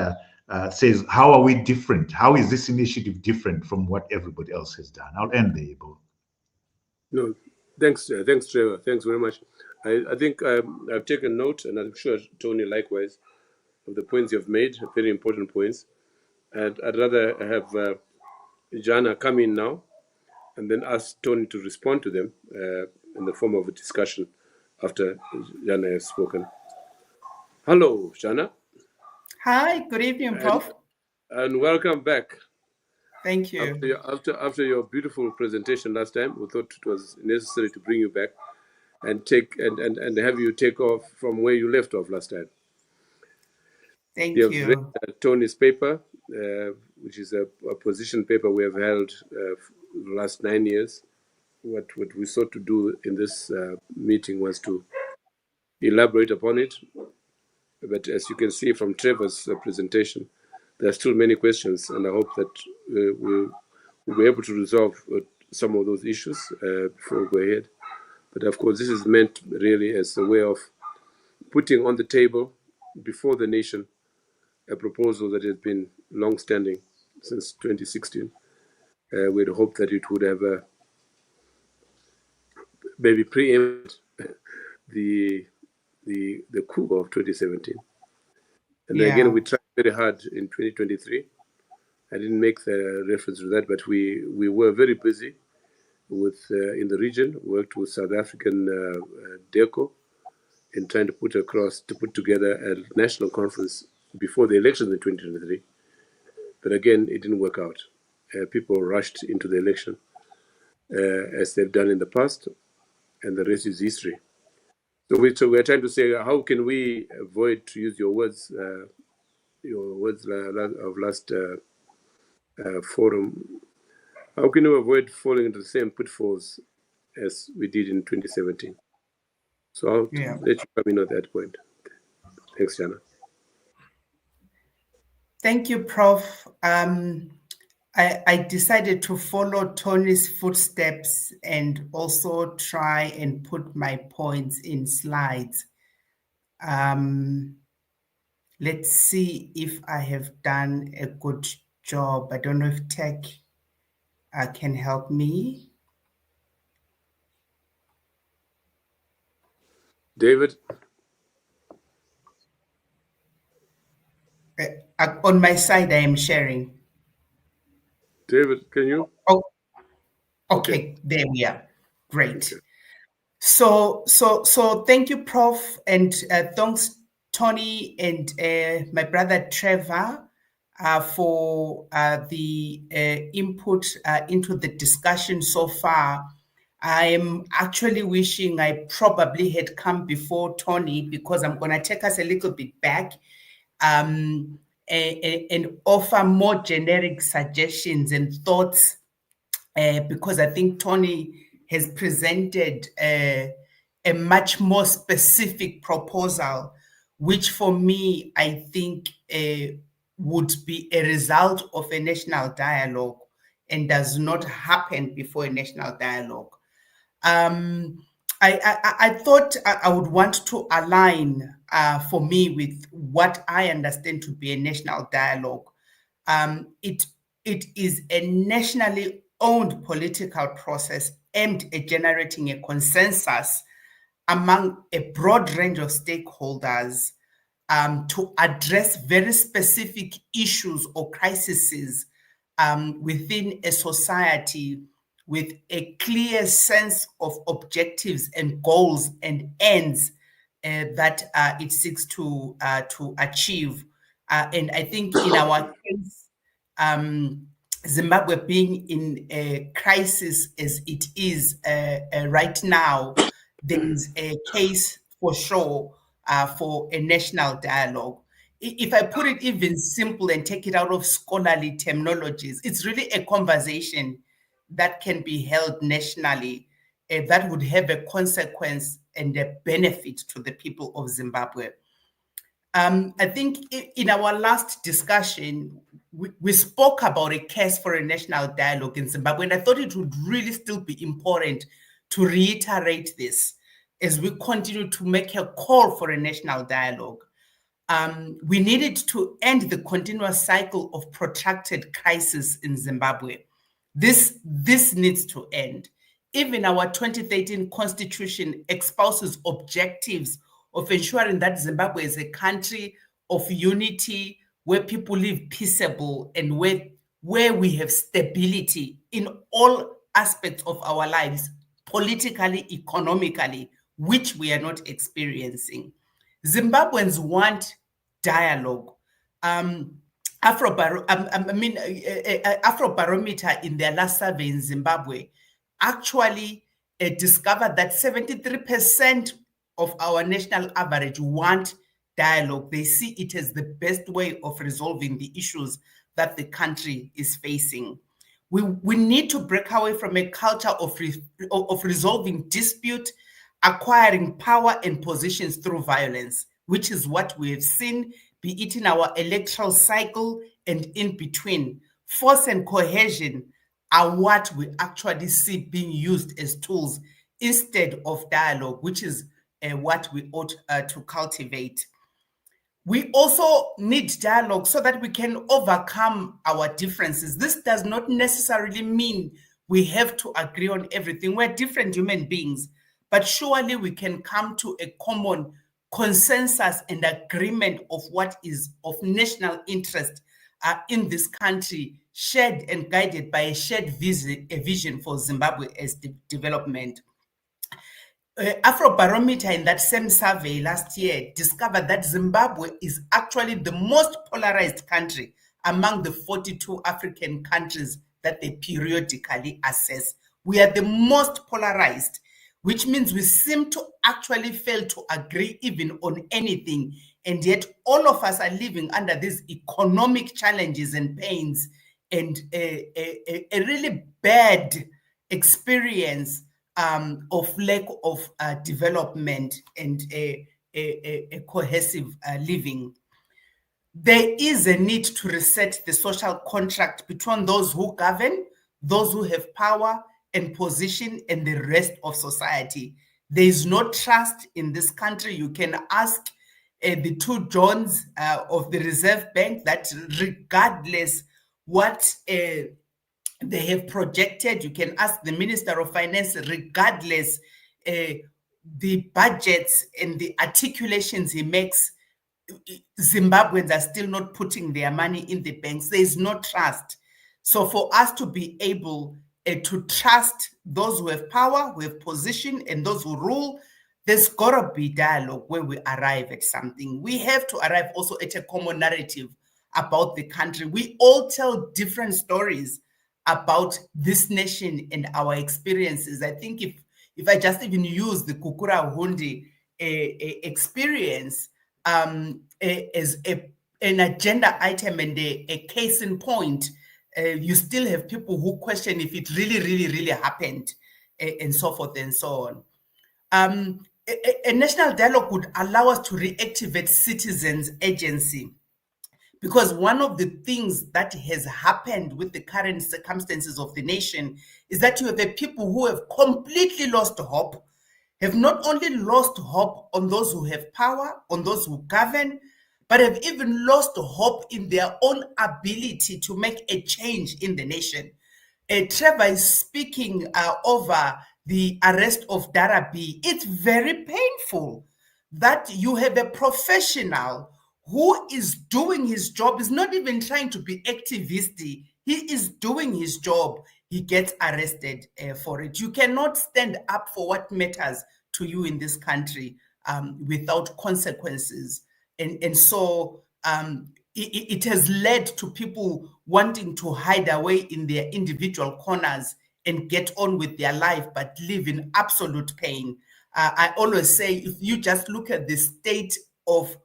says, how are we different? How is this initiative different from what everybody else has done? I'll end there, Ebo. No, thanks, Trevor. Thanks very much. I think I've taken note, and I'm sure Tony likewise, of the points you've made, very important points. And I'd rather have Jana come in now and then ask Tony to respond to them in the form of a discussion after Jana has spoken. Hello, Jana. Hi, good evening, Prof. And welcome back. Thank you. After your beautiful presentation last time, we thought it was necessary to bring you back and have you take off from where you left off last time. Thank You you. have read Tony's paper, which is a position paper we have held for the last 9 years. What we sought to do in this meeting was to elaborate upon it. But as you can see from Trevor's presentation, there are still many questions, and I hope that we'll be able to resolve some of those issues before we go ahead. But of course, this is meant really as a way of putting on the table before the nation a proposal that has been long-standing since 2016. We'd hope that it would have maybe preempt the coup of 2017. And again, we tried very hard in 2023. I didn't make the reference to that, but we were very busy with in the region, worked with South African DECO in trying to put together a national conference before the elections in 2023. But again, it didn't work out. People rushed into the election as they've done in the past, and the rest is history. So we're trying to say, how can we avoid, to use your words of last forum, how can we avoid falling into the same pitfalls as we did in 2017? So I'll let you come in on that point. Thanks, Jana. Thank you, Prof. I decided to follow Tony's footsteps and also try and put my points in slides. Let's see if I have done a good job. I don't know if tech can help me. David? On my side, I am sharing. David, can you? Oh, okay. There we are. Great. Okay. So thank you, Prof, and thanks, Tony, and my brother Trevor for the input into the discussion so far. I am actually wishing I probably had come before Tony, because I'm going to take us a little bit back and offer more generic suggestions and thoughts, because I think Tony has presented a much more specific proposal, which for me, I think would be a result of a national dialogue and does not happen before a national dialogue. I thought I would want to align for me with what I understand to be a national dialogue. It is a nationally owned political process aimed at generating a consensus among a broad range of stakeholders to address very specific issues or crises within a society with a clear sense of objectives and goals and ends that it seeks to achieve. And I think in our case, Zimbabwe being in a crisis as it is right now, there is a case for sure for a national dialogue. If I put it even simple and take it out of scholarly terminologies, it's really a conversation that can be held nationally that would have a consequence and a benefit to the people of Zimbabwe. I think in our last discussion, we spoke about a case for a national dialogue in Zimbabwe, and I thought it would really still be important to reiterate this as we continue to make a call for a national dialogue. We needed to end the continuous cycle of protracted crisis in Zimbabwe. This needs to end. Even our 2013 constitution espouses objectives of ensuring that Zimbabwe is a country of unity, where people live peaceable, and where we have stability in all aspects of our lives, politically, economically, which we are not experiencing. Zimbabweans want dialogue. Afrobarometer in their last survey in Zimbabwe actually discovered that 73% of our national average want dialogue. They see it as the best way of resolving the issues that the country is facing. We need to break away from a culture of resolving dispute, acquiring power and positions through violence, which is what we have seen, be it in our electoral cycle and in between. Force and cohesion are what we actually see being used as tools instead of dialogue, which is what we ought to cultivate. We also need dialogue so that we can overcome our differences. This does not necessarily mean we have to agree on everything. We're different human beings, but surely we can come to a common consensus and agreement of what is of national interest in this country, shared and guided by a shared vision for Zimbabwe as development. Afrobarometer in that same survey last year discovered that Zimbabwe is actually the most polarized country among the 42 African countries that they periodically assess. We are the most polarized, which means we seem to actually fail to agree even on anything. And yet all of us are living under these economic challenges and pains and a really bad experience of lack of development and a cohesive living. There is a need to reset the social contract between those who govern, those who have power and position, and the rest of society. There is no trust in this country. You can ask the two Johns of the Reserve Bank that regardless what they have projected, you can ask the Minister of Finance, regardless the budgets and the articulations he makes, Zimbabweans are still not putting their money in the banks. There is no trust. So for us to be able to trust those who have power, who have position, and those who rule, there's got to be dialogue where we arrive at something. We have to arrive also at a common narrative about the country. We all tell different stories about this nation and our experiences. I think if I just even use the Kukura Hundi experience as an agenda item and a case in point, you still have people who question if it really happened, and so forth and so on. A national dialogue would allow us to reactivate citizens' agency, because one of the things that has happened with the current circumstances of the nation is that you have the people who have completely lost hope, have not only lost hope on those who have power, on those who govern, but have even lost hope in their own ability to make a change in the nation. Trevor is speaking over the arrest of Darabi, it's very painful that you have a professional who is doing his job, is not even trying to be activisty. He is doing his job. He gets arrested for it. You cannot stand up for what matters to you in this country without consequences. And so it has led to people wanting to hide away in their individual corners and get on with their life, but live in absolute pain. I always say, if you just look at the state of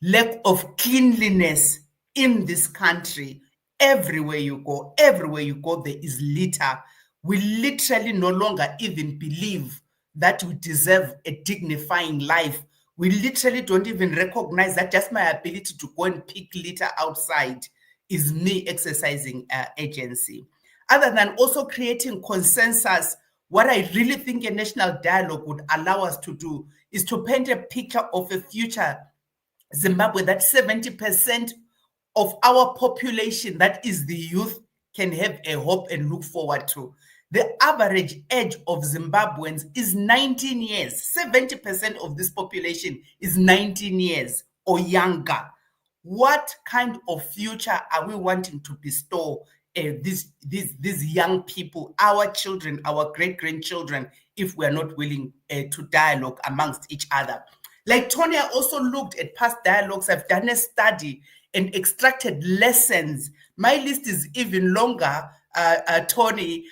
lack of cleanliness in this country, everywhere you go, there is litter. We literally no longer even believe that we deserve a dignifying life. We literally don't even recognize that just my ability to go and pick litter outside is me exercising agency. Other than also creating consensus, what I really think a national dialogue would allow us to do is to paint a picture of a future Zimbabwe that 70% of our population, that is the youth, can have a hope and look forward to. The average age of Zimbabweans is 19 years. 70% of this population is 19 years or younger. What kind of future are we wanting to bestow these young people, our children, our great-grandchildren, if we're not willing to dialogue amongst each other? Like Tonya also looked at past dialogues. I've done a study and extracted lessons. My list is even longer, Tony,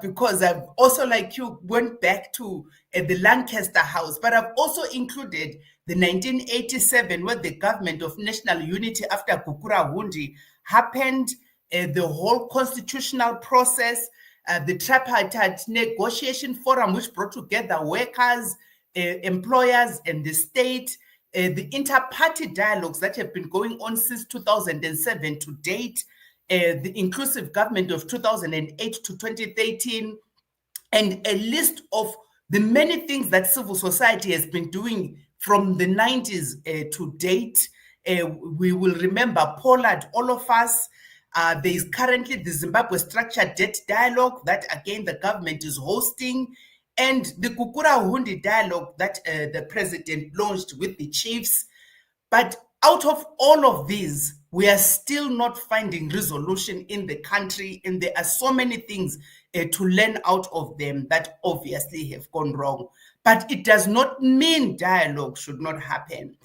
because I've also, like you, went back to the Lancaster House, but I've also included the 1987, where the government of national unity after Gukurahundi happened, the whole constitutional process, the tripartite negotiation forum, which brought together workers, employers, and the state, the inter-party dialogues that have been going on since 2007 to date, the inclusive government of 2008 to 2013, and a list of the many things that civil society has been doing from the 90s to date. We will remember Pollard, all of us. There is currently the Zimbabwe Structured Debt Dialogue that, again, the government is hosting, and the Gukurahundi Dialogue that the president launched with the chiefs. But out of all of these, we are still not finding resolution in the country, and there are so many things to learn out of them that obviously have gone wrong. But it does not mean dialogue should not happen.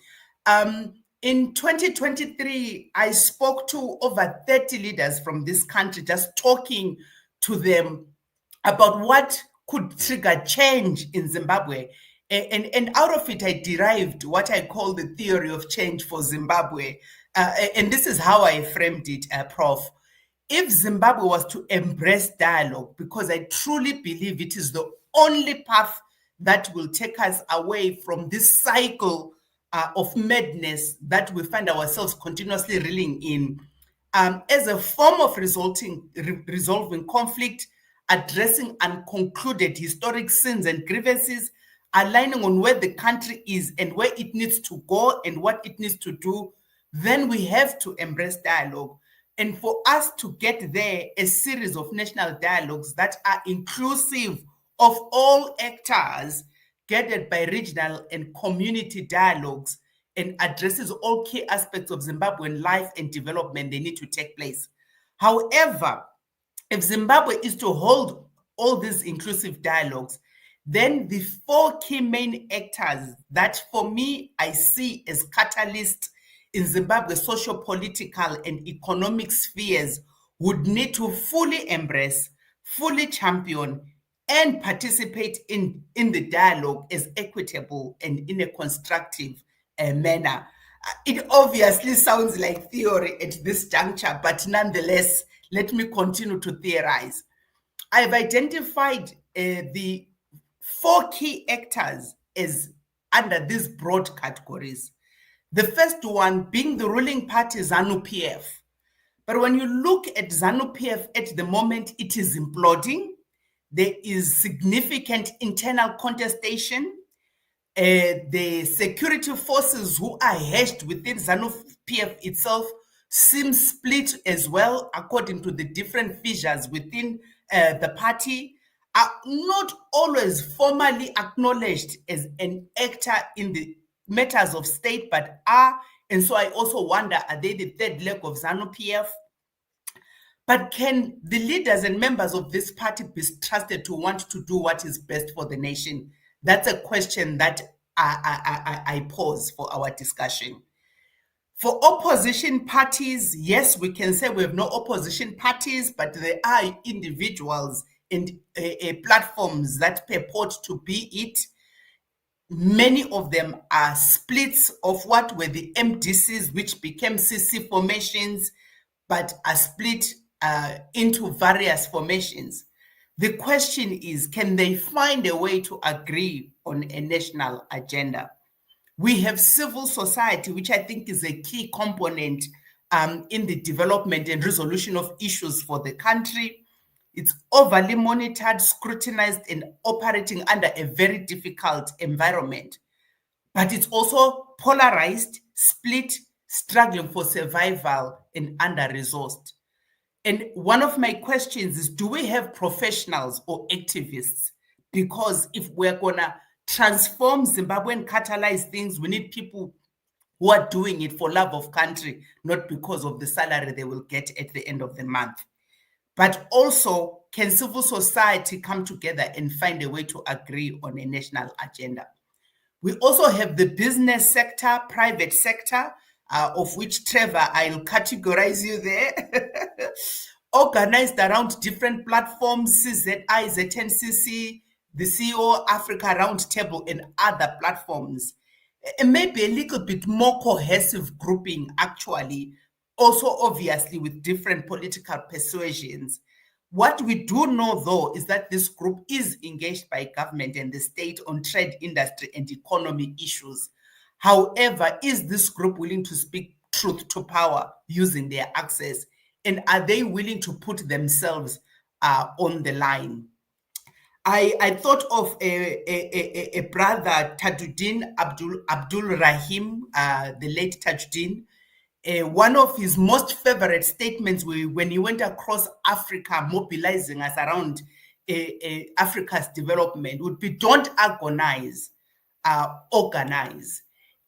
In 2023, I spoke to over 30 leaders from this country, just talking to them about what could trigger change in Zimbabwe. And out of it, I derived what I call the theory of change for Zimbabwe. And this is how I framed it, Prof. If Zimbabwe was to embrace dialogue, because I truly believe it is the only path that will take us away from this cycle of madness that we find ourselves continuously reeling in, as a form of resolving conflict, addressing unconcluded historic sins and grievances, aligning on where the country is and where it needs to go and what it needs to do, then we have to embrace dialogue. And for us to get there, a series of national dialogues that are inclusive of all actors, gathered by regional and community dialogues, and addresses all key aspects of Zimbabwean life and development, they need to take place. However, if Zimbabwe is to hold all these inclusive dialogues, then the four key main actors that, for me, I see as catalysts in Zimbabwe's socio-political and economic spheres would need to fully embrace, fully champion, and participate in the dialogue as equitable and in a constructive manner. It obviously sounds like theory at this juncture, but nonetheless, let me continue to theorize. I've identified the four key actors as under these broad categories. The first one being the ruling party, ZANU-PF. But when you look at ZANU-PF at the moment, it is imploding. There is significant internal contestation. The security forces who are hedged within ZANU-PF itself seem split as well, according to the different fissures within the party. are not always formally acknowledged as an actor in the matters of state, but are. And so I also wonder, are they the third leg of ZANU-PF? But can the leaders and members of this party be trusted to want to do what is best for the nation? That's a question that I pose for our discussion. For opposition parties, yes, we can say we have no opposition parties, but there are individuals and platforms that purport to be it. Many of them are splits of what were the MDCs, which became CC formations, but are split into various formations. The question is, can they find a way to agree on a national agenda? We have civil society, which I think is a key component in the development and resolution of issues for the country. It's overly monitored, scrutinized, and operating under a very difficult environment. But it's also polarized, split, struggling for survival, and under-resourced. And one of my questions is, do we have professionals or activists? Because if we're gonna transform Zimbabwe and catalyze things, we need people who are doing it for love of country, not because of the salary they will get at the end of the month. But also, can civil society come together and find a way to agree on a national agenda? We also have the business sector, private sector, of which, Trevor, I'll categorize you there, organized around different platforms, CZI, ZNCC, the CEO Africa Roundtable, and other platforms. And maybe a little bit more cohesive grouping, actually, also obviously with different political persuasions. What we do know, though, is that this group is engaged by government and the state on trade, industry, and economy issues. However, is this group willing to speak truth to power using their access? And are they willing to put themselves on the line? I thought of a brother, Tajuddin Abdul Rahim, the late Tajuddin. One of his most favorite statements when he went across Africa, mobilizing us around Africa's development, would be, don't agonize, organize.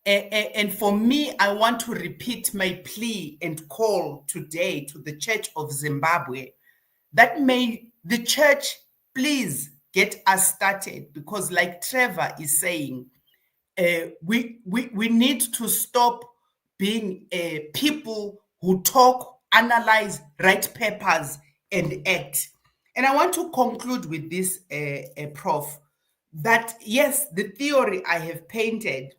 And for me, I want to repeat my plea and call today to the Church of Zimbabwe that may the church please get us started, because like Trevor is saying, we need to stop being people who talk, analyze, write papers, and act. And I want to conclude with this, Prof, that yes, the theory I have painted,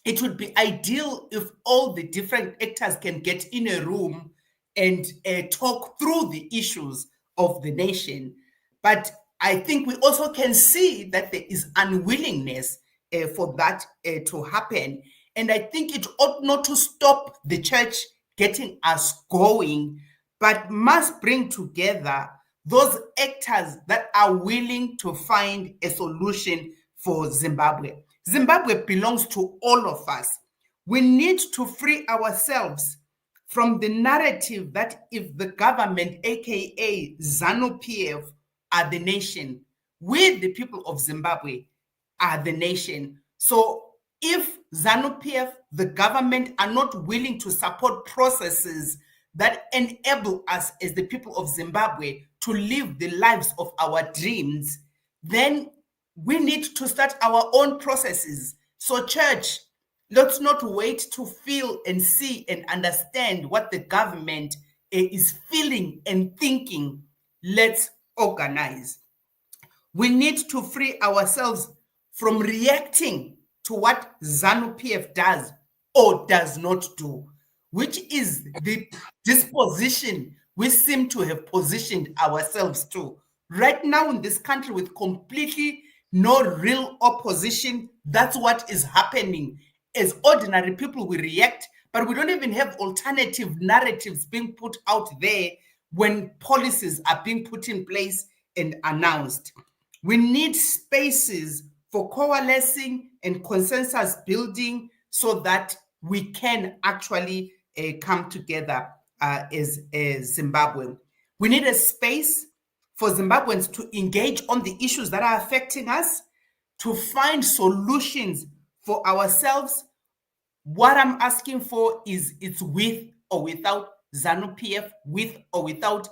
it would be ideal if all the different actors can get in a room and talk through the issues of the nation. But I think we also can see that there is unwillingness for that to happen. And I think it ought not to stop the church getting us going, but must bring together those actors that are willing to find a solution for Zimbabwe. Zimbabwe belongs to all of us. We need to free ourselves from the narrative that if the government, aka ZANU-PF, are the nation, we, the people of Zimbabwe, are the nation. So if ZANU-PF, the government, are not willing to support processes that enable us as the people of Zimbabwe to live the lives of our dreams, then we need to start our own processes. So church, let's not wait to feel and see and understand what the government is feeling and thinking. Let's organize. We need to free ourselves from reacting to what ZANU-PF does or does not do, which is the disposition we seem to have positioned ourselves to. Right now in this country, with completely no real opposition, that's what is happening. As ordinary people, we react, but we don't even have alternative narratives being put out there when policies are being put in place and announced. We need spaces for coalescing and consensus building so that we can actually come together as Zimbabwe. We need a space for Zimbabweans to engage on the issues that are affecting us, to find solutions for ourselves. What I'm asking for is it's with or without ZANU-PF, with or without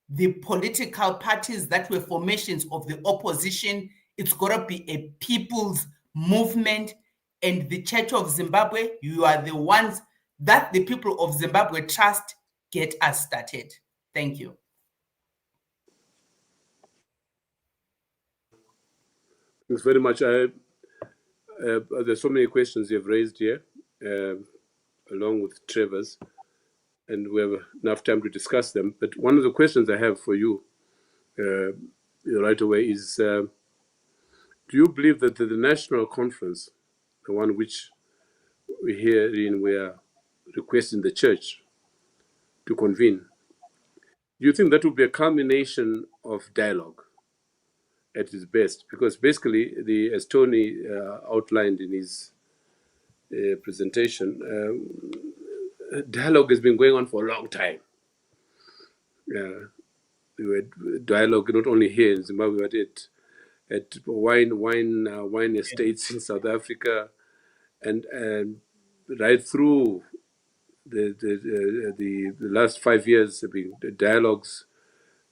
the political parties that were formations of the opposition. It's got to be a people's movement. And the Church of Zimbabwe, you are the ones that the people of Zimbabwe trust. Get us started. Thank you. Thanks very much. There's so many questions you've raised here, along with Trevor's, and we have enough time to discuss them. But one of the questions I have for you right away is, do you believe that the national conference, the one which we are requesting the church to convene, do you think that will be a culmination of dialogue at its best? Because basically, as Tony outlined in his presentation, dialogue has been going on for a long time. Dialogue not only here in Zimbabwe, but at wine estates in South Africa, and right through the last 5 years, have been dialogues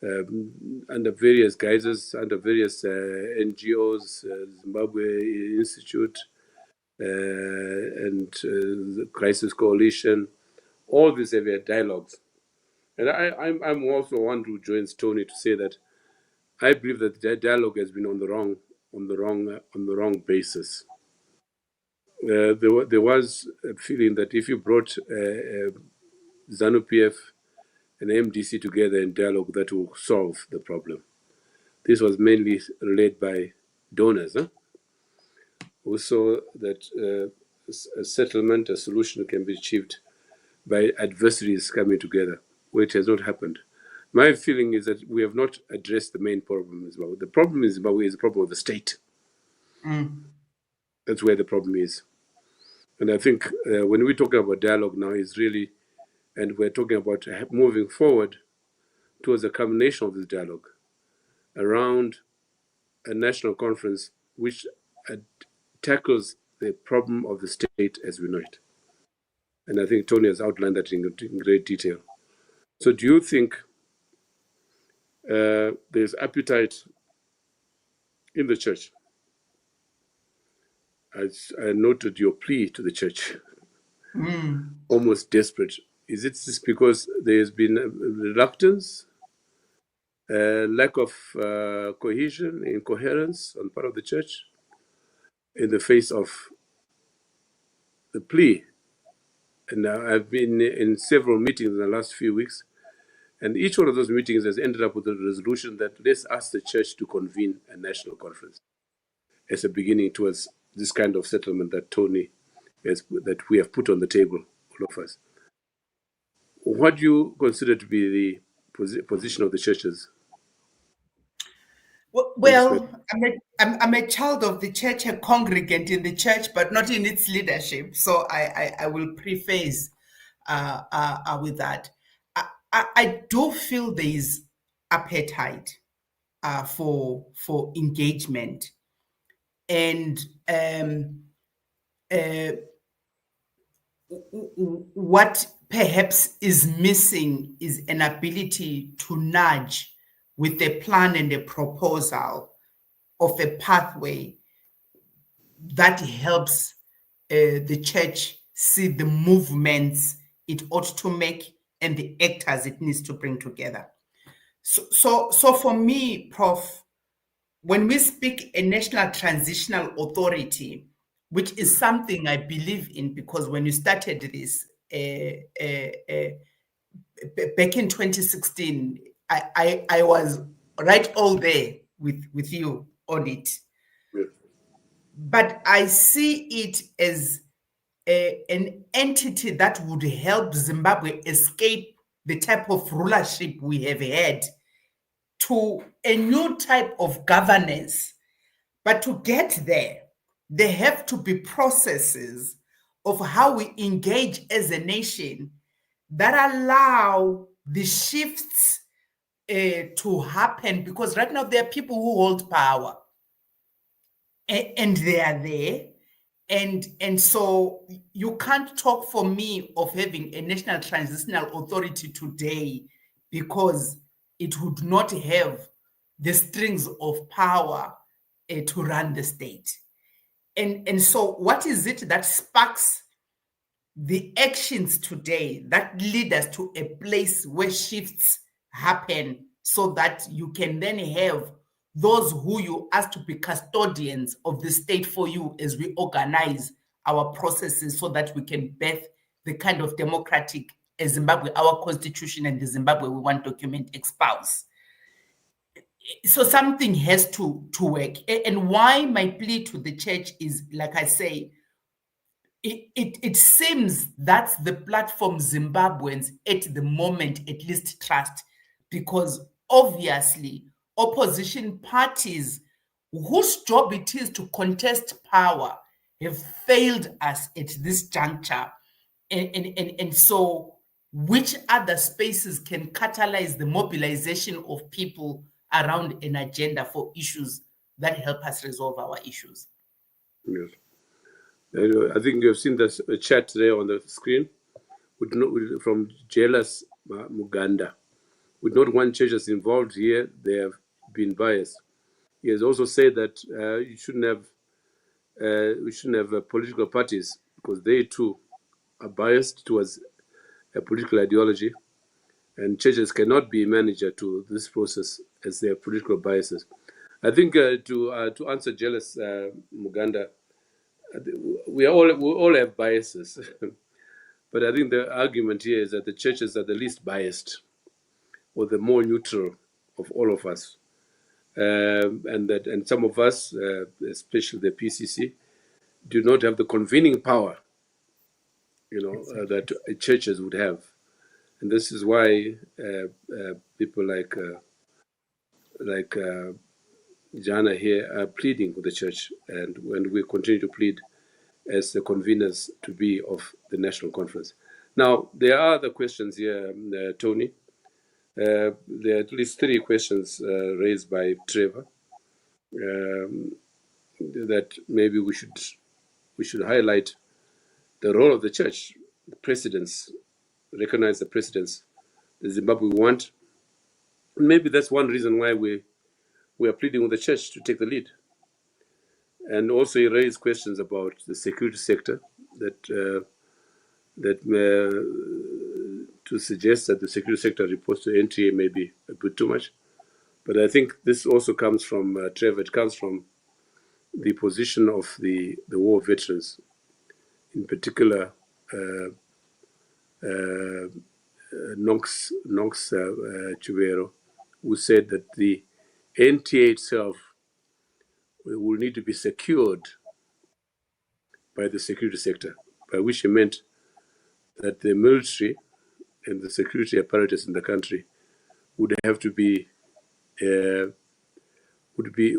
under various guises, under various NGOs, Zimbabwe Institute, and the Crisis Coalition. All these have had dialogues, and I'm also one who joins Tony to say that I believe that the dialogue has been on the wrong basis. There was a feeling that if you brought ZANU-PF and MDC together in dialogue, that will solve the problem. This was mainly led by donors, who saw that a settlement, a solution can be achieved by adversaries coming together, which has not happened. My feeling is that we have not addressed the main problem in Zimbabwe. The problem in Zimbabwe is the problem of the state. That's where the problem is. And I think when we talk about dialogue now, is really, and we're talking about moving forward towards a culmination of this dialogue around a national conference which tackles the problem of the state as we know it. And I think Tony has outlined that in great detail. So do you think there's appetite in the church? As I noted your plea to the church, almost desperate. Is it just because there's been reluctance, lack of cohesion, incoherence on part of the church in the face of the plea? And I've been in several meetings in the last few weeks, and each one of those meetings has ended up with a resolution that let's ask the church to convene a national conference as a beginning towards this kind of settlement that Tony that we have put on the table, all of us. What do you consider to be the position of the churches? Well, I'm a child of the church, a congregant in the church, but not in its leadership. So I will preface with that. I do feel there is appetite for engagement, and what perhaps is missing is an ability to nudge with a plan and a proposal of a pathway that helps the church see the movements it ought to make and the actors it needs to bring together. So for me, Prof, when we speak a National Transitional Authority, which is something I believe in, because when you started this back in 2016, I was right all there with you on it. Yeah. But I see it as an entity that would help Zimbabwe escape the type of rulership we have had to a new type of governance. But to get there, there have to be processes of how we engage as a nation that allow the shifts to happen, because right now there are people who hold power and they are there. And so you can't talk for me of having a National Transitional Authority today, because it would not have the strings of power to run the state. And so what is it that sparks the actions today that lead us to a place where shifts happen, so that you can then have those who you ask to be custodians of the state for you as we organize our processes, so that we can birth the kind of democratic Zimbabwe our constitution and the Zimbabwe we want document espouse. So something has to work. And why my plea to the church is, like I say, it seems that's the platform Zimbabweans at the moment at least trust, because obviously opposition parties whose job it is to contest power have failed us at this juncture. And so which other spaces can catalyze the mobilization of people around an agenda for issues that help us resolve our issues? Yes. I think you've seen the chat there on the screen from Jealous Muganda. With not one churches involved here, they have been biased. He has also said that we shouldn't have political parties, because they too are biased towards a political ideology, and churches cannot be manager to this process as their political biases. I think to answer Jealous Muganda, we all have biases, but I think the argument here is that the churches are the least biased, or the more neutral of all of us, and some of us, especially the PCC, do not have the convening power, that churches would have, and this is why people like Jana here are pleading with the church, and when we continue to plead as the conveners to be of the National Conference. Now, there are other questions here, Tony. There are at least 3 questions raised by Trevor that maybe we should highlight the role of the church, the presidents, recognize the presidents the Zimbabwe want. Maybe that's one reason why we are pleading with the church to take the lead. And also he raised questions about the security sector, that to suggest that the security sector reports to NTA may be a bit too much. But I think this also comes from Trevor. It comes from the position of the war veterans, in particular Nox Chubero, who said that the NTA itself will need to be secured by the security sector, by which he meant that the military and the security apparatus in the country would have to be would be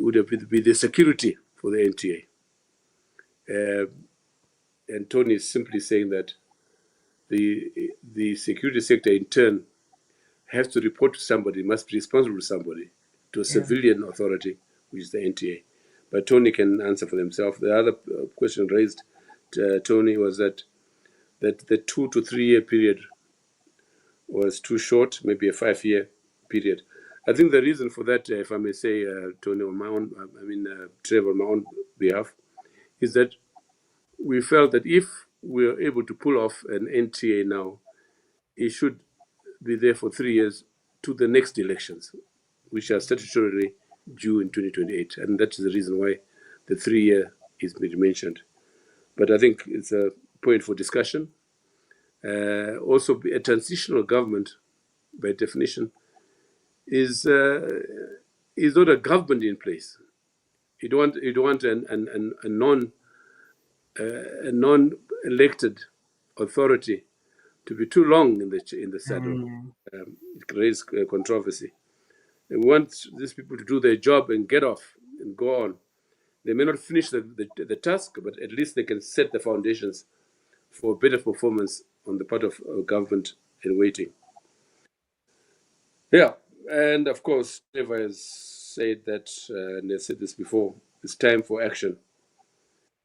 the security for the NTA. And Tony is simply saying that the security sector in turn has to report to somebody, must be responsible to somebody, to a civilian authority, which is the NTA. But Tony can answer for himself. The other question raised, Tony, was that the 2 to 3 year period was too short, maybe a 5-year period. I think the reason for that, if I may say, Tony, on my own, Trevor, on my own behalf, is that we felt that if we are able to pull off an NTA now, it should be there for 3 years to the next elections, which are statutorily due in 2028. And that's the reason why the 3-year is being mentioned. But I think it's a point for discussion. Also, a transitional government, by definition, is not a government in place. You don't want a non-elected authority to be too long in the saddle. It creates controversy. They want these people to do their job and get off and go on. They may not finish the task, but at least they can set the foundations for better performance on the part of government in waiting. Yeah, And of course, Trevor has said that, and I said this before, it's time for action.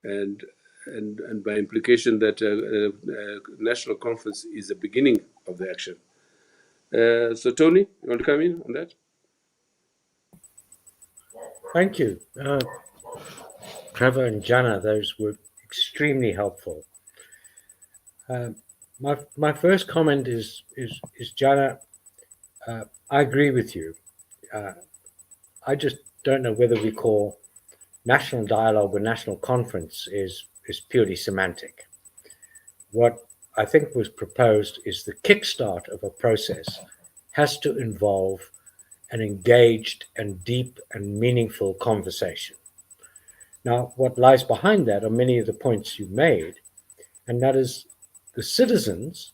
And by implication that national conference is the beginning of the action. So Tony, you want to come in on that? Thank you. Trevor and Jana, those were extremely helpful. My first comment is Jana, I agree with you. I just don't know whether we call national dialogue or national conference is purely semantic. What I think was proposed is the kickstart of a process has to involve an engaged and deep and meaningful conversation. Now, what lies behind that are many of the points you made, and that is the citizens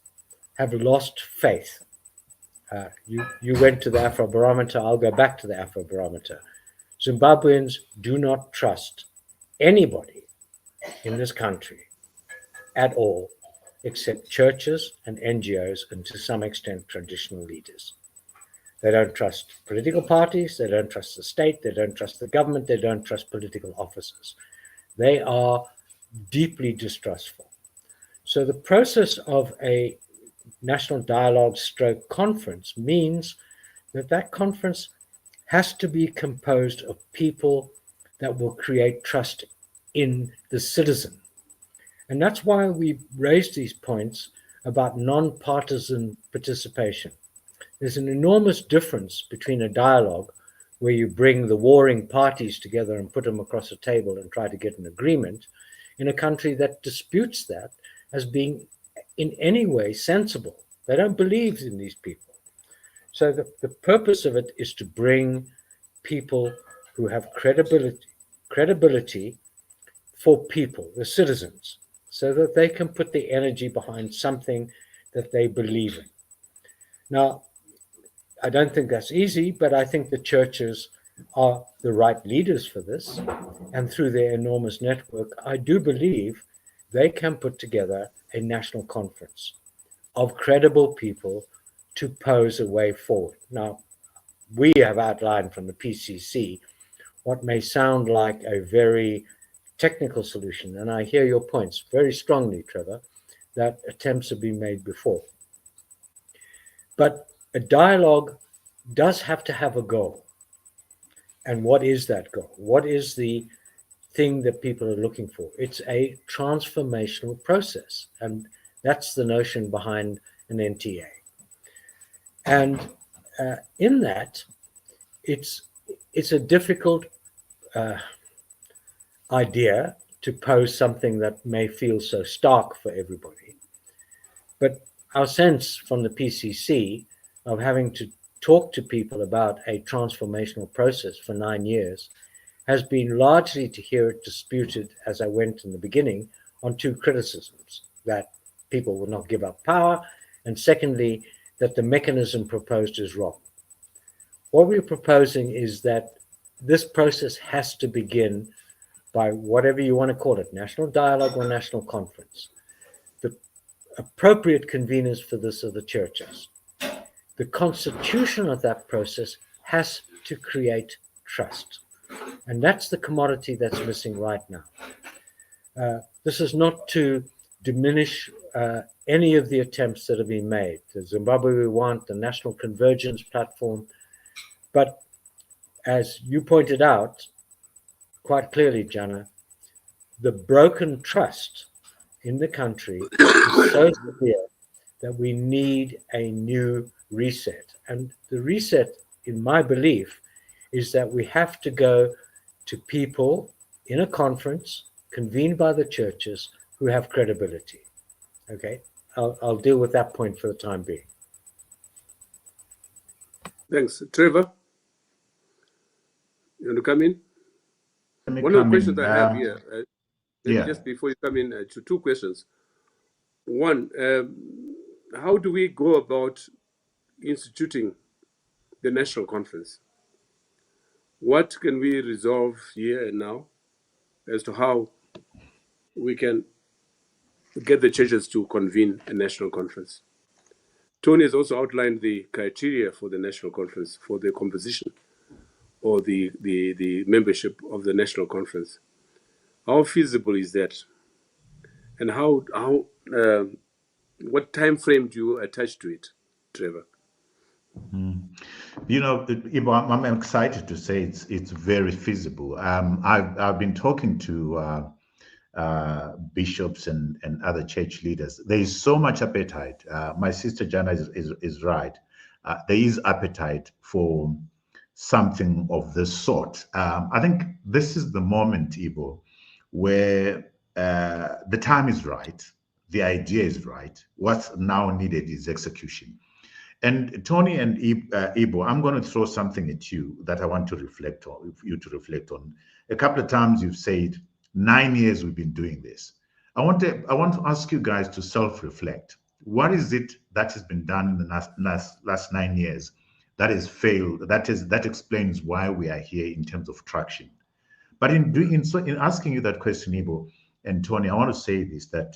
have lost faith. You went to the Afrobarometer, I'll go back to the Afrobarometer. Zimbabweans do not trust anybody in this country at all, except churches and NGOs and to some extent traditional leaders. They don't trust political parties, they don't trust the state, they don't trust the government, they don't trust political officers. They are deeply distrustful. So the process of a national dialogue stroke conference means that that conference has to be composed of people that will create trust in the citizen. And that's why we raised these points about non-partisan participation. There's an enormous difference between a dialogue where you bring the warring parties together and put them across a table and try to get an agreement in a country that disputes that as being in any way sensible. They don't believe in these people. So the purpose of it is to bring people who have credibility for people, the citizens, so that they can put the energy behind something that they believe in. Now, I don't think that's easy, but I think the churches are the right leaders for this. And through their enormous network, I do believe they can put together a national conference of credible people to pose a way forward. Now, we have outlined from the PCC what may sound like a very technical solution, and I hear your points very strongly, Trevor, that attempts have been made before. But a dialogue does have to have a goal. And what is that goal? What is the thing that people are looking for? It's a transformational process, and that's the notion behind an NTA. And in that, it's a difficult idea to pose something that may feel so stark for everybody. But our sense from the PCC of having to talk to people about a transformational process for 9 years has been largely to hear it disputed, as I went in the beginning, on two criticisms: that people will not give up power, and secondly, that the mechanism proposed is wrong. What we're proposing is that this process has to begin by whatever you want to call it, national dialogue or national conference. The appropriate conveners for this are the churches. The constitution of that process has to create trust. And that's the commodity that's missing right now. This is not to diminish any of the attempts that have been made. The Zimbabwe we want, the National Convergence Platform. But as you pointed out quite clearly, Jana, the broken trust in the country is so severe that we need a new reset. And the reset, in my belief, is that we have to go to people in a conference convened by the churches who have credibility. Okay, I'll deal with that point for the time being. Thanks. Trevor, you want to come in? One of the questions I have here, just before you come in, to two questions. One, how do we go about instituting the national conference? What can we resolve here and now as to how we can get the churches to convene a national conference? Tony has also outlined the criteria for the National Conference, for the composition or the membership of the National Conference. How feasible is that? And what time frame do you attach to it, Trevor? You know, Ibo, I'm excited to say it's very feasible. I've been talking to bishops and other church leaders. There is so much appetite. My sister Jana is right. There is appetite for something of this sort. I think this is the moment, Ibo, where the time is right, the idea is right. What's now needed is execution. And Tony and Ibo, I'm going to throw something at you that I want to reflect on, you to reflect on. A couple of times you've said 9 years we've been doing this. I want to ask you guys to self-reflect. What is it that has been done in the last 9 years that has failed? That explains why we are here in terms of traction. But in asking you that question, Ibo and Tony, I want to say this, that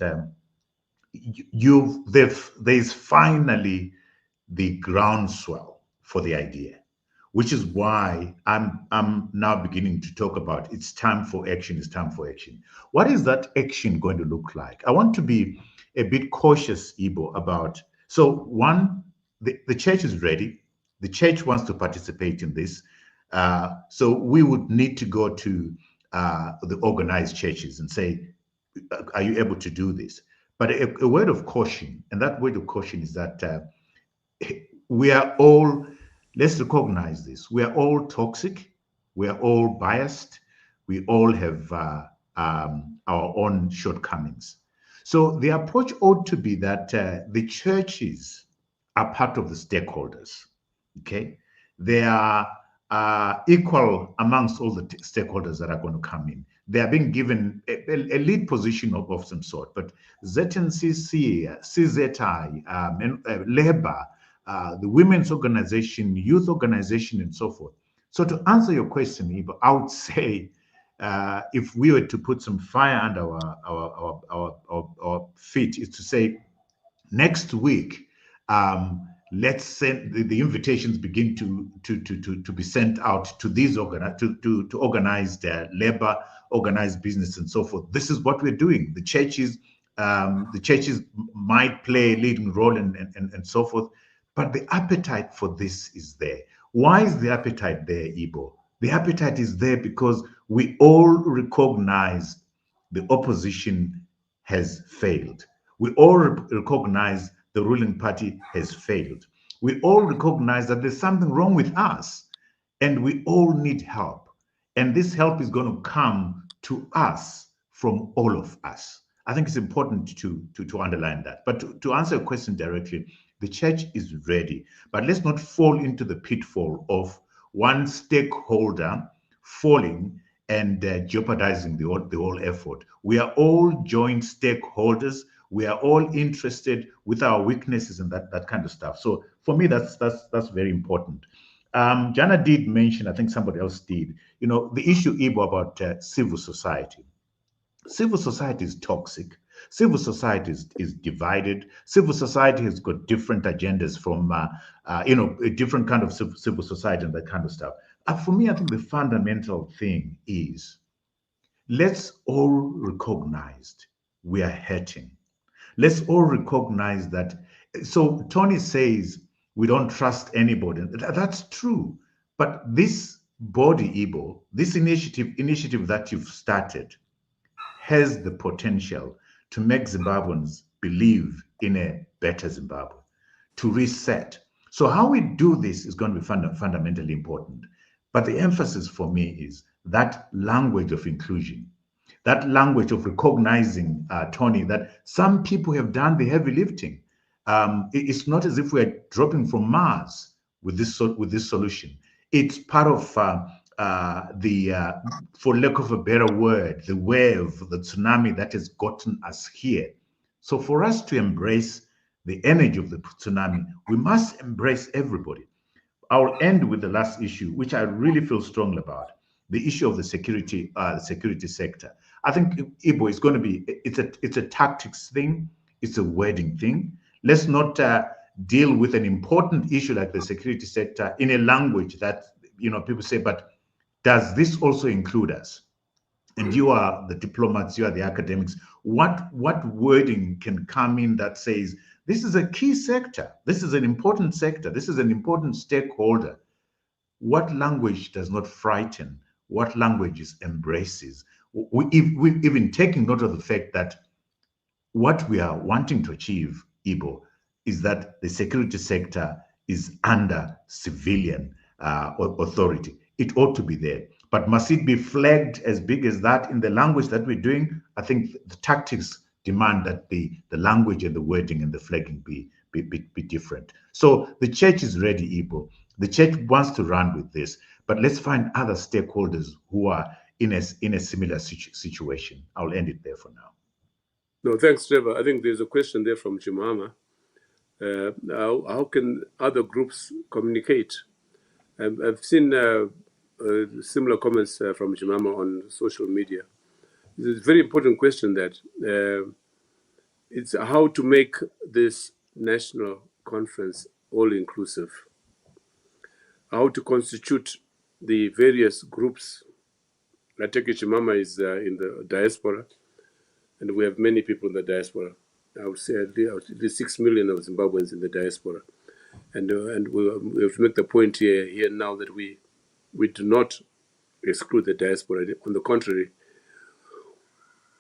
there's finally the groundswell for the idea, which is why I'm now beginning to talk about it's time for action. It's time for action. What is that action going to look like? I want to be a bit cautious, Ibo, about. So one, the church is ready. The church wants to participate in this. So we would need to go to the organized churches and say, are you able to do this? But a word of caution, and that word of caution is that we are all, let's recognize this, we are all toxic, we are all biased, we all have our own shortcomings. So the approach ought to be that the churches are part of the stakeholders, okay? They are equal amongst all the stakeholders that are going to come in. They are being given a lead position of some sort, but ZNCC, CZI, Labour, the women's organization, youth organization, and so forth. So to answer your question, Ibo, I would say if we were to put some fire under our feet, is to say next week, let's send the invitations begin to be sent out to these to organize their labor, organized business, and so forth. This is what we're doing. The churches might play a leading role and so forth. But the appetite for this is there. Why is the appetite there, Ibo? The appetite is there because we all recognize the opposition has failed. We all recognize the ruling party has failed. We all recognize that there's something wrong with us and we all need help. And this help is going to come to us from all of us. I think it's important to underline that. But to answer your question directly, the church is ready, but let's not fall into the pitfall of one stakeholder falling and jeopardizing the whole effort. We are all joint stakeholders. We are all interested with our weaknesses and that kind of stuff. So for me, that's very important. Jana did mention, I think somebody else did, you know, the issue, Ibo, about civil society. Civil society is toxic. Civil society is divided. Civil society has got different agendas from, a different kind of civil society and that kind of stuff. For me, I think the fundamental thing is let's all recognize we are hurting. Let's all recognize that. So Tony says we don't trust anybody. That's true. But this body, Ibo, this initiative that you've started has the potential to make Zimbabweans believe in a better Zimbabwe, to reset. So how we do this is going to be fundamentally important. But the emphasis for me is that language of inclusion, that language of recognizing, Tony, that some people have done the heavy lifting. It's not as if we're dropping from Mars with this solution. It's part of for lack of a better word, the wave, the tsunami that has gotten us here. So for us to embrace the energy of the tsunami, we must embrace everybody. I'll end with the last issue, which I really feel strongly about, the issue of the security sector. I think Ibo is going to be, it's a tactics thing, it's a wording thing. Let's not deal with an important issue like the security sector in a language that, people say, but does this also include us? And you are the diplomats, you are the academics. What wording can come in that says, this is a key sector, this is an important sector, this is an important stakeholder? What language does not frighten? What languages embraces? We even taking note of the fact that what we are wanting to achieve, Ibo, is that the security sector is under civilian authority. It ought to be there. But must it be flagged as big as that in the language that we're doing? I think the tactics demand that the language and the wording and the flagging be different. So the church is ready, Ibo. The church wants to run with this, but let's find other stakeholders who are in a similar situation. I'll end it there for now. No, thanks, Trevor. I think there's a question there from Chimama. How can other groups communicate? I've seen similar comments from Chimama on social media. It's a very important question that it's how to make this national conference all-inclusive, how to constitute the various groups. I take it Chimama is in the diaspora, and we have many people in the diaspora. I would say at least 6 million of Zimbabweans in the diaspora. And we have to make the point here now that we do not exclude the diaspora. On the contrary,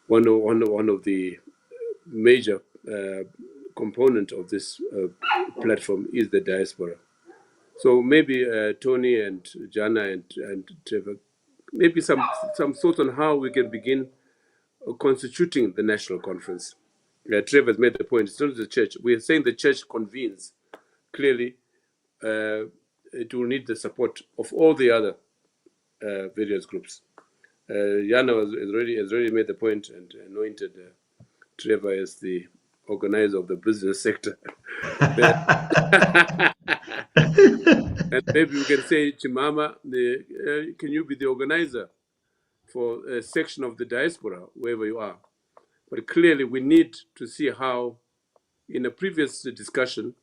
one of the major component of this platform is the diaspora. So maybe Tony and Jana and Trevor, maybe some thoughts on how we can begin constituting the national conference. Trevor has made the point, it's not the church. We are saying the church convenes. Clearly, it will need the support of all the other various groups. Jana has already made the point and anointed Trevor as the organizer of the business sector. And maybe we can say, Chimama, can you be the organizer for a section of the diaspora, wherever you are? But clearly, we need to see how, in a previous discussion,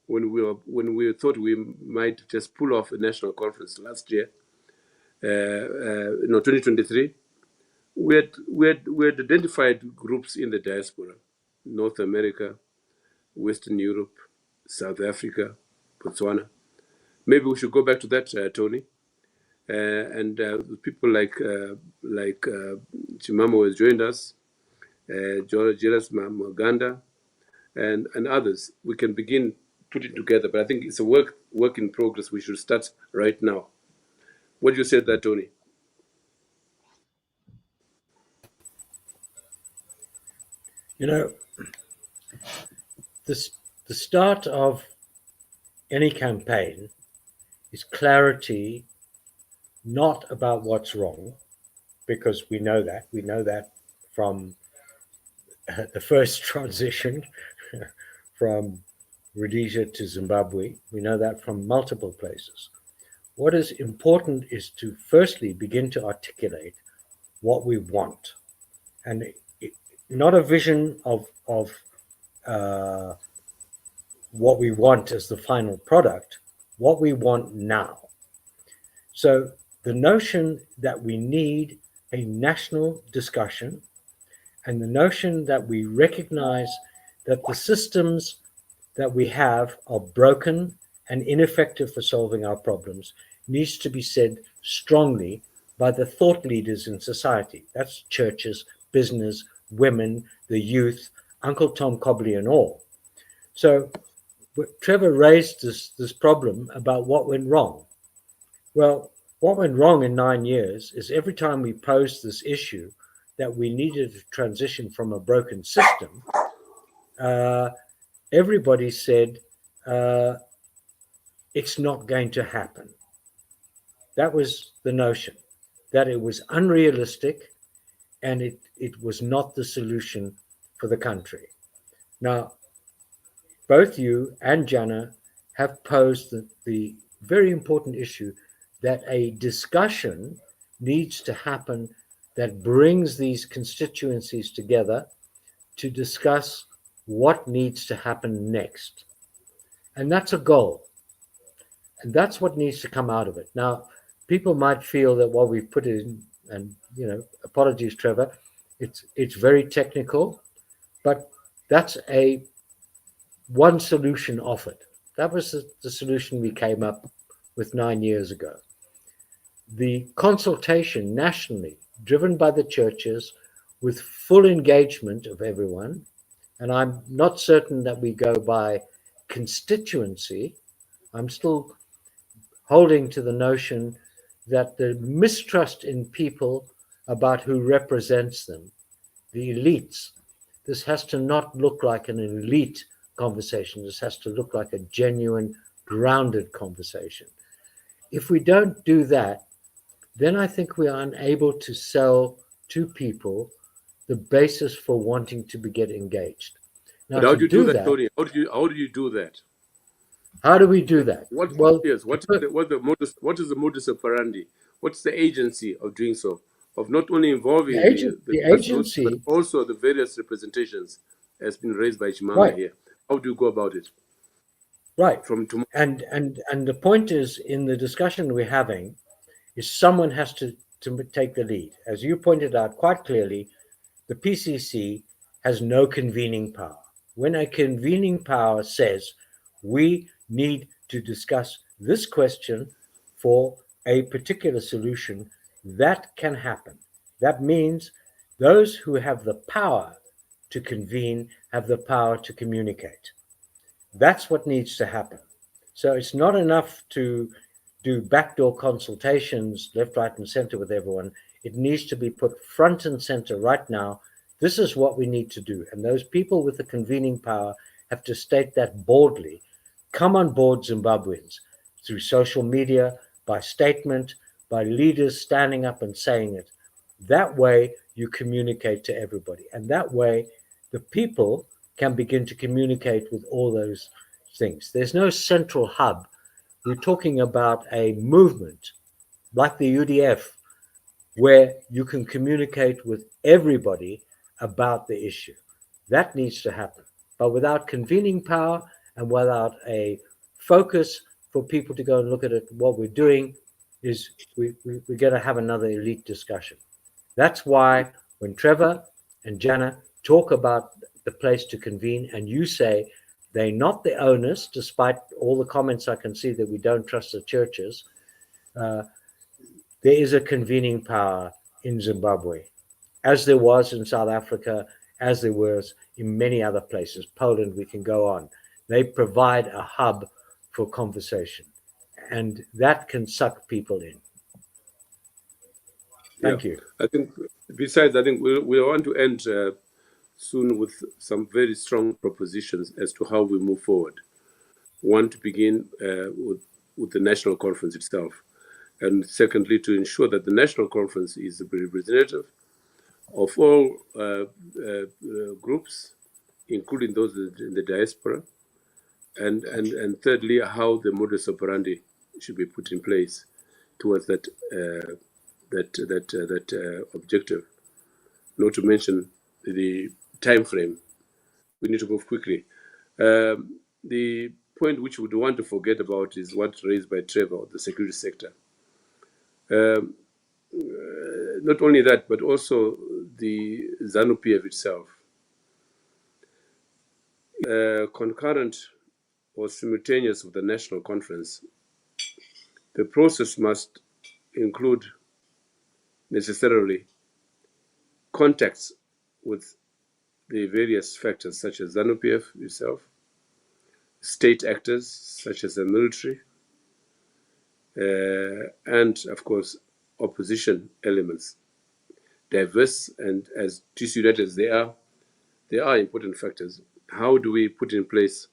when we thought we might just pull off a national conference last year, 2023, we had identified groups in the diaspora: North America, Western Europe, South Africa, Botswana. Maybe we should go back to that, Tony. And people like Chimama who has joined us, Julius Maganda, and others. We can begin putting together, but I think it's a work in progress. We should start right now. What do you say to that, Tony? The start of any campaign is clarity, not about what's wrong, because we know that from the first transition from Rhodesia to Zimbabwe. We know that from multiple places. What is important is to firstly begin to articulate what we want, and not a vision of what we want as the final product, what we want now. So the notion that we need a national discussion, and the notion that we recognize that the systems that we have are broken and ineffective for solving our problems needs to be said strongly by the thought leaders in society. That's churches, business, women, the youth, Uncle Tom Cobley and all. So Trevor raised this problem about what went wrong. Well, what went wrong in 9 years is every time we posed this issue that we needed to transition from a broken system, everybody said it's not going to happen. That was the notion, that it was unrealistic and it was not the solution for the country. Now, both you and Jana have posed the very important issue that a discussion needs to happen that brings these constituencies together to discuss what needs to happen next. And that's a goal. And that's what needs to come out of it. Now, people might feel that what we've put in, and apologies, Trevor, it's very technical, but that's one solution offered. That was the solution we came up with 9 years ago. The consultation nationally, driven by the churches, with full engagement of everyone, and I'm not certain that we go by constituency. I'm still holding to the notion that the mistrust in people about who represents them, the elites, this has to not look like an elite conversation. This has to look like a genuine, grounded conversation. If we don't do that, then I think we are unable to sell to people the basis for wanting to get engaged. Now, but how do you do that, Tony? How do you do that? How do we do that? What is the modus operandi? What's the agency of doing so? Of not only involving the agency, but also the various representations as been raised by Chimanga here. How do you go about it? Right. From tomorrow. And the point is, in the discussion we're having, is someone has to take the lead. As you pointed out quite clearly, the PCC has no convening power. When a convening power says, we need to discuss this question for a particular solution, that can happen. That means those who have the power to convene have the power to communicate. That's what needs to happen. So it's not enough to do backdoor consultations left, right, and center with everyone. It needs to be put front and center right now. This is what we need to do. And those people with the convening power have to state that boldly. Come on board, Zimbabweans, through social media, by statement, by leaders standing up and saying it. That way you communicate to everybody. And that way the people can begin to communicate with all those things. There's no central hub. We're talking about a movement like the UDF, where you can communicate with everybody about the issue. That needs to happen. But without convening power and without a focus for people to go and look at it, what we're doing is we're going to have another elite discussion. That's why when Trevor and Jana talk about the place to convene, and you say they're not the owners, despite all the comments I can see that we don't trust the churches, there is a convening power in Zimbabwe, as there was in South Africa, as there was in many other places. Poland, we can go on. They provide a hub for conversation, and that can suck people in. Thank you. I think, besides, I think we want to end soon with some very strong propositions as to how we move forward. One, to begin with the national conference itself. And secondly, to ensure that the national conference is representative of all groups, including those in the diaspora. And thirdly, how the modus operandi should be put in place towards that objective. Not to mention the time frame. We need to move quickly. The point which we don't want to forget about is what raised by Trevor, the security sector. Not only that, but also the ZANU-PF itself. Concurrent or simultaneous with the national conference, the process must include necessarily contacts with the various factors such as ZANU-PF itself, state actors such as the military, and of course opposition elements, diverse and as disunited as they are important factors. How do we put in place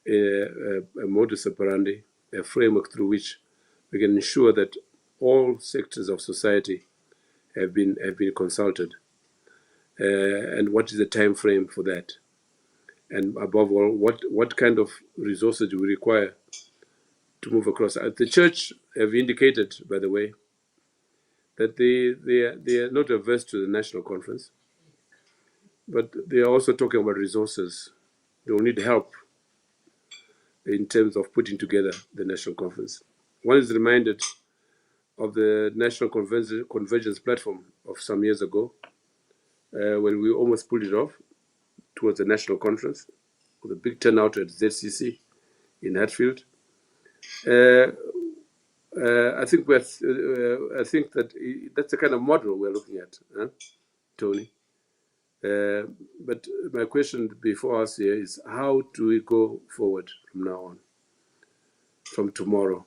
a modus operandi, a framework through which we can ensure that all sectors of society have been consulted, and what is the time frame for that, and above all, what kind of resources do we require to move across? The church have indicated, by the way, that they are not averse to the national conference, but they are also talking about resources. They will need help in terms of putting together the national conference. One is reminded of the National Convergence Platform of some years ago, when we almost pulled it off towards the national conference, with a big turnout at ZCC in Hatfield. I think that that's the kind of model we're looking at, Tony. But my question before us here is, how do we go forward from now on, from tomorrow?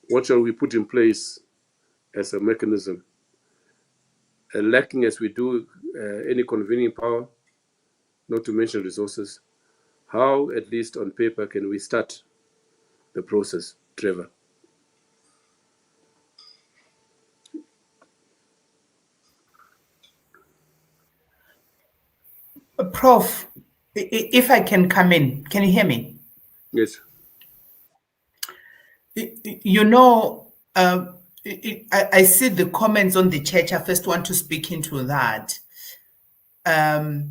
What shall we put in place as a mechanism? Lacking as we do any convening power, not to mention resources, how, at least on paper, can we start the process, Trevor? Prof, if I can come in, can you hear me? Yes. You know, I see the comments on the church. I first want to speak into that. And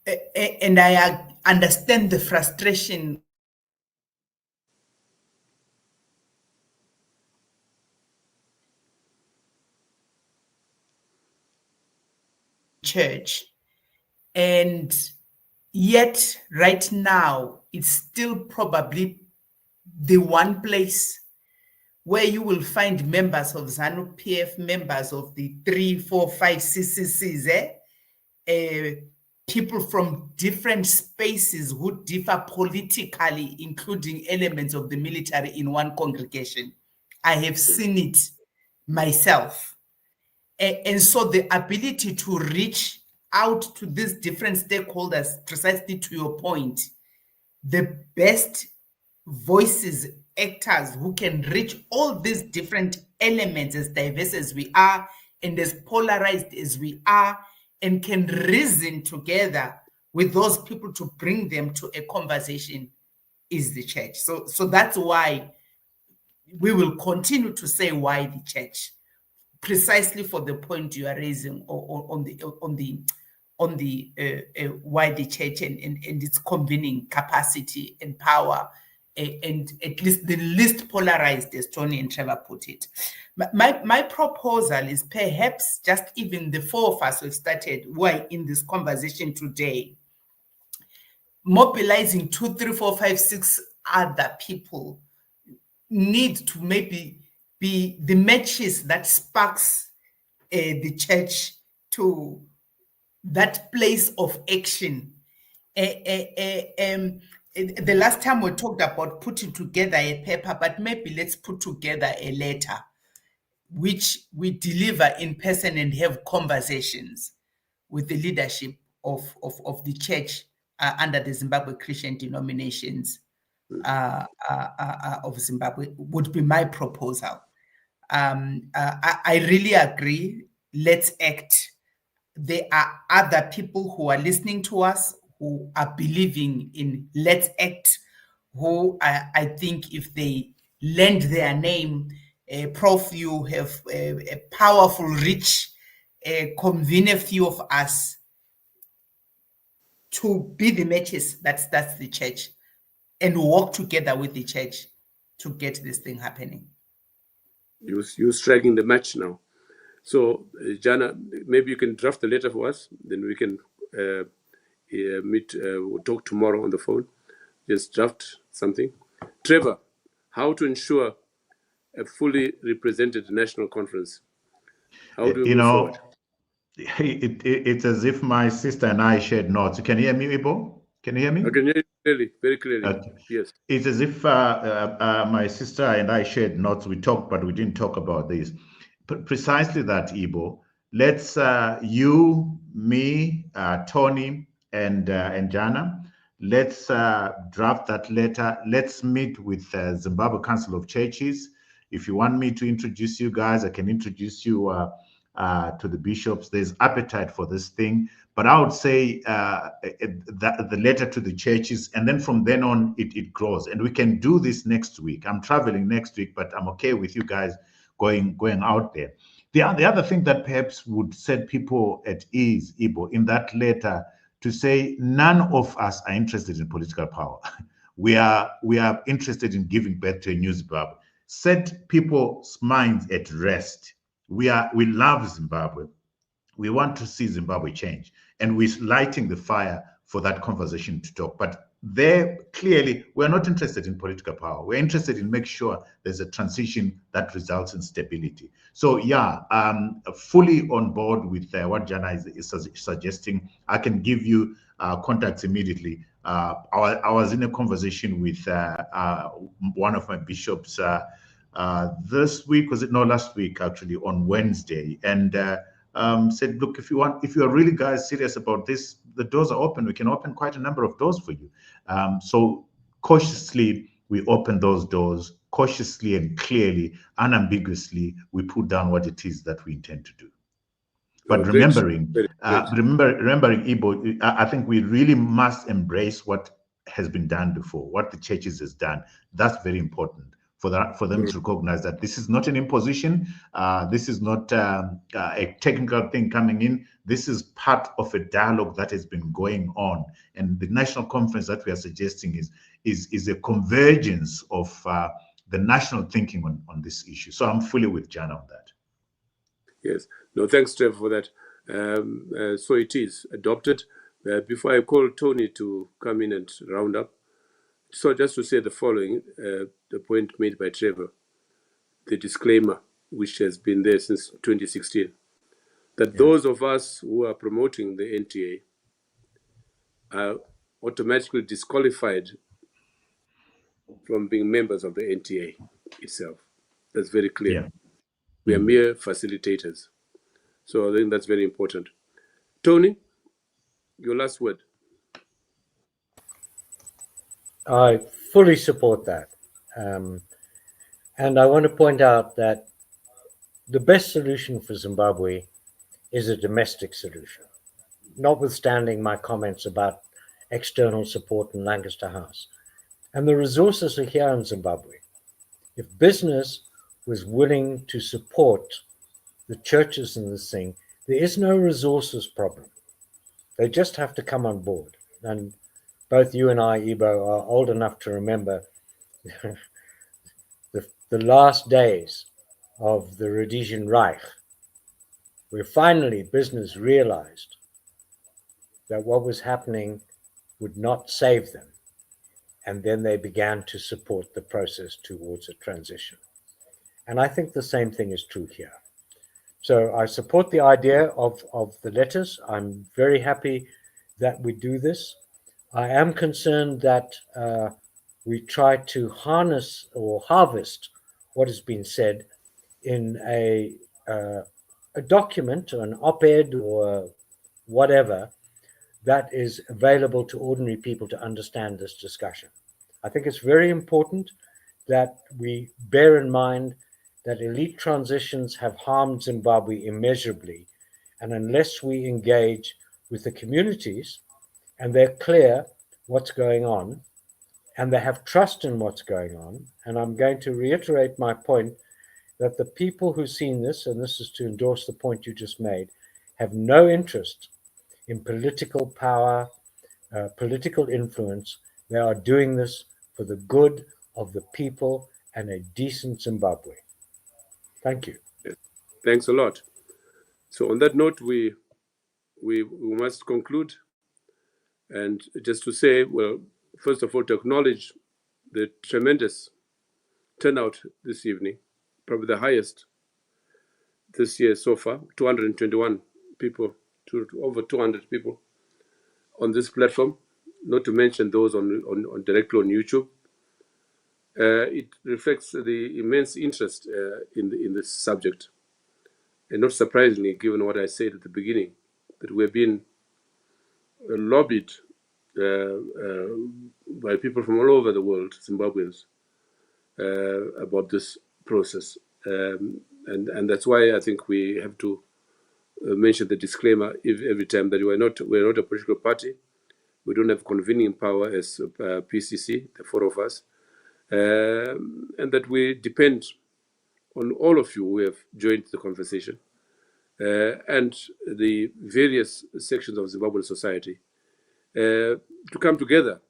I understand the frustration church, and yet right now it's still probably the one place where you will find members of ZANU-PF, members of the 3, 4, 5 CCCs, people from different spaces who differ politically, including elements of the military in one congregation. I have seen it myself. And so the ability to reach out to these different stakeholders, precisely to your point, the best voices, actors who can reach all these different elements, as diverse as we are and as polarized as we are, and can reason together with those people to bring them to a conversation, is the church. So that's why we will continue to say why the church, precisely for the point you are raising on the why the church and its convening capacity and power, and at least the least polarized, as Tony and Trevor put it. My proposal is perhaps just even the four of us who have started, who are in this conversation today, mobilizing 2, 3, 4, 5, 6 other people need to maybe be the matches that sparks the church to that place of action. The last time we talked about putting together a paper, but maybe let's put together a letter which we deliver in person and have conversations with the leadership of the church under the Zimbabwe Christian denominations of Zimbabwe, would be my proposal. I really agree. Let's act. There are other people who are listening to us who are believing in let's act, who I think if they lend their name, Prof, you have a powerful reach, convene a few of us to be the matches. That's the church, and work together with the church to get this thing happening. You're striking the match now. So, Jana, maybe you can draft the letter for us. Then we can meet. We'll talk tomorrow on the phone. Just draft something. Trevor, how to ensure a fully represented national conference? How do we move forward? It's as if my sister and I shared notes. You can hear me, Ibo? Can you hear me? I can hear you clearly, very clearly. Okay. Yes. It's as if my sister and I shared notes. We talked, but we didn't talk about this. Precisely that, Ibo. Let's you, me, Tony, and Jana. Let's draft that letter. Let's meet with Zimbabwe Council of Churches. If you want me to introduce you guys, I can introduce you to the bishops. There's appetite for this thing, but I would say the letter to the churches, and then from then on it grows. And we can do this next week. I'm traveling next week, but I'm okay with you guys going out there. The other thing that perhaps would set people at ease, Ibo, in that letter, to say none of us are interested in political power. We are interested in giving birth to a new Zimbabwe. Set people's minds at rest. We love Zimbabwe. We want to see Zimbabwe change, and we're lighting the fire for that conversation to talk. But there, clearly, we're not interested in political power. We're interested in making sure there's a transition that results in stability. So yeah, fully on board with what Jana is suggesting. I can give you contacts immediately. I was in a conversation with one of my bishops this week, last week actually, on Wednesday, and said, look, if you are really guys serious about this, the doors are open. We can open quite a number of doors for you. So cautiously, we open those doors, cautiously and clearly, unambiguously, we put down what it is that we intend to do. But remembering, Ibo, I think we really must embrace what has been done before, what the churches has done. That's very important for them to recognize that this is not an imposition. This is not a technical thing coming in. This is part of a dialogue that has been going on. And the national conference that we are suggesting is a convergence of the national thinking on this issue. So I'm fully with Jana on that. Yes. No, thanks, Trevor, for that. So it is adopted. Before I call Tony to come in and round up, so just to say the following, the point made by Trevor, the disclaimer, which has been there since 2016, that those of us who are promoting the NTA are automatically disqualified from being members of the NTA itself. That's very clear. Yeah. We are mere facilitators. So I think that's very important. Tony, your last word. I fully support that. And I want to point out that the best solution for Zimbabwe is a domestic solution, notwithstanding my comments about external support in Lancaster House. And the resources are here in Zimbabwe. If business was willing to support the churches in this thing, there is no resources problem. They just have to come on board. And both you and I, Ibo, are old enough to remember the last days of the Rhodesian Reich, where finally business realized that what was happening would not save them. And then they began to support the process towards a transition. And I think the same thing is true here. So I support the idea of the letters. I'm very happy that we do this. I am concerned that we try to harness or harvest what has been said in a document or an op-ed or whatever that is available to ordinary people to understand this discussion. I think it's very important that we bear in mind that elite transitions have harmed Zimbabwe immeasurably, and unless we engage with the communities and they're clear what's going on and they have trust in what's going on, and I'm going to reiterate my point that the people who've seen this, and this is to endorse the point you just made, have no interest in political power, political influence. They are doing this for the good of the people and a decent Zimbabwe. Thank you. Thanks a lot. So on that note, we must conclude. And just to say, well, first of all, to acknowledge the tremendous turnout this evening, probably the highest this year so far, 221 people, over 200 people on this platform, not to mention those on directly on YouTube. It reflects the immense interest in this subject. And not surprisingly, given what I said at the beginning, that we're being lobbied by people from all over the world, Zimbabweans, about this process. And that's why I think we have to mention the disclaimer every time that we're not a political party. We don't have convening power as PCC, the four of us, and that we depend on all of you who have joined the conversation and the various sections of Zimbabwean society to come together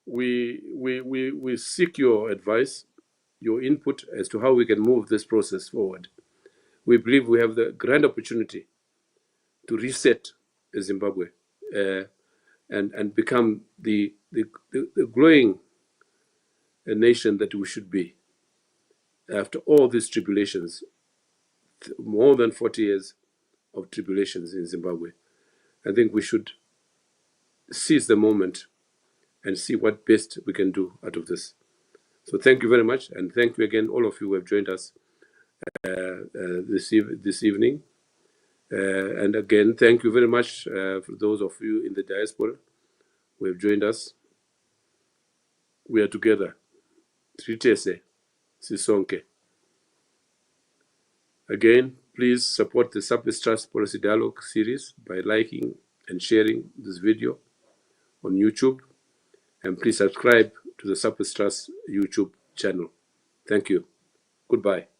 we seek your advice, your input as to how we can move this process forward. We believe we have the grand opportunity to reset Zimbabwe and become the growing nation that we should be. After all these tribulations, more than 40 years of tribulations in Zimbabwe, I think we should seize the moment and see what best we can do out of this. So thank you very much, and thank you again, all of you who have joined us this evening. And again, thank you very much for those of you in the diaspora who have joined us. We are together. Tritese, Sisonke. Again, please support the SAPES Trust Policy Dialogue series by liking and sharing this video on YouTube. And please subscribe to the SAPES Trust YouTube channel. Thank you. Goodbye.